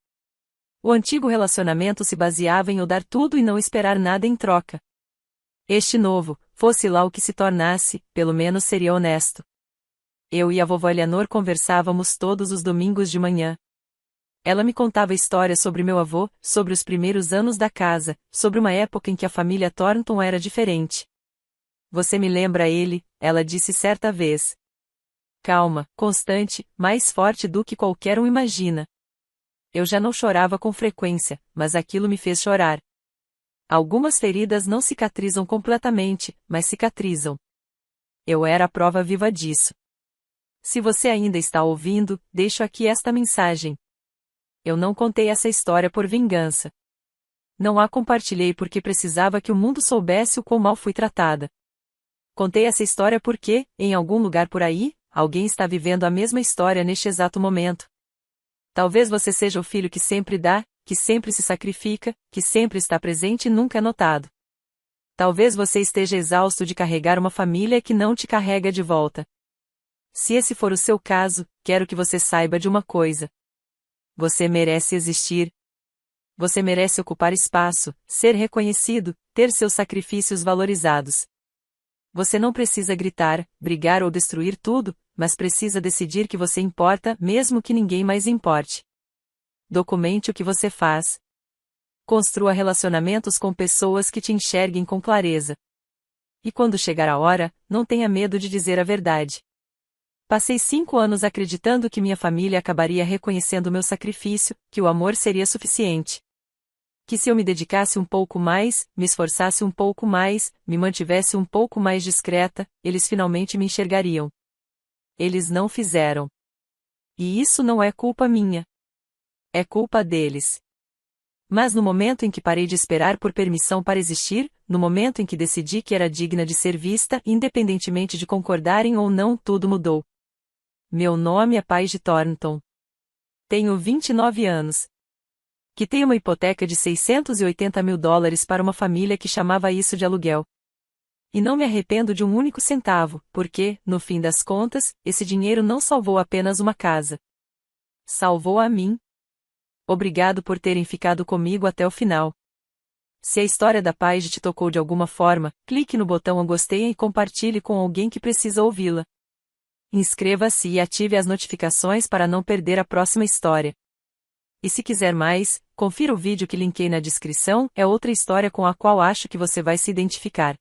O antigo relacionamento se baseava em eu dar tudo e não esperar nada em troca. Este novo, fosse lá o que se tornasse, pelo menos seria honesto. Eu e a vovó Eleanor conversávamos todos os domingos de manhã. Ela me contava histórias sobre meu avô, sobre os primeiros anos da casa, sobre uma época em que a família Thornton era diferente. Você me lembra ele, ela disse certa vez. Calma, constante, mais forte do que qualquer um imagina. Eu já não chorava com frequência, mas aquilo me fez chorar. Algumas feridas não cicatrizam completamente, mas cicatrizam. Eu era a prova viva disso. Se você ainda está ouvindo, deixo aqui esta mensagem. Eu não contei essa história por vingança. Não a compartilhei porque precisava que o mundo soubesse o quão mal fui tratada. Contei essa história porque, em algum lugar por aí, alguém está vivendo a mesma história neste exato momento. Talvez você seja o filho que sempre dá, que sempre se sacrifica, que sempre está presente e nunca é notado. Talvez você esteja exausto de carregar uma família que não te carrega de volta. Se esse for o seu caso, quero que você saiba de uma coisa. Você merece existir. Você merece ocupar espaço, ser reconhecido, ter seus sacrifícios valorizados. Você não precisa gritar, brigar ou destruir tudo, mas precisa decidir que você importa, mesmo que ninguém mais importe. Documente o que você faz. Construa relacionamentos com pessoas que te enxerguem com clareza. E quando chegar a hora, não tenha medo de dizer a verdade. Passei 5 anos acreditando que minha família acabaria reconhecendo meu sacrifício, que o amor seria suficiente. Que se eu me dedicasse um pouco mais, me esforçasse um pouco mais, me mantivesse um pouco mais discreta, eles finalmente me enxergariam. Eles não fizeram. E isso não é culpa minha. É culpa deles. Mas no momento em que parei de esperar por permissão para existir, no momento em que decidi que era digna de ser vista, independentemente de concordarem ou não, tudo mudou. Meu nome é Paige Thornton. Tenho 29 anos. Quitei uma hipoteca de 680 mil dólares para uma família que chamava isso de aluguel. E não me arrependo de um único centavo, porque, no fim das contas, esse dinheiro não salvou apenas uma casa. Salvou a mim. Obrigado por terem ficado comigo até o final. Se a história da Paige te tocou de alguma forma, clique no botão gostei e compartilhe com alguém que precisa ouvi-la. Inscreva-se e ative as notificações para não perder a próxima história. E se quiser mais, confira o vídeo que linkei na descrição, é outra história com a qual acho que você vai se identificar.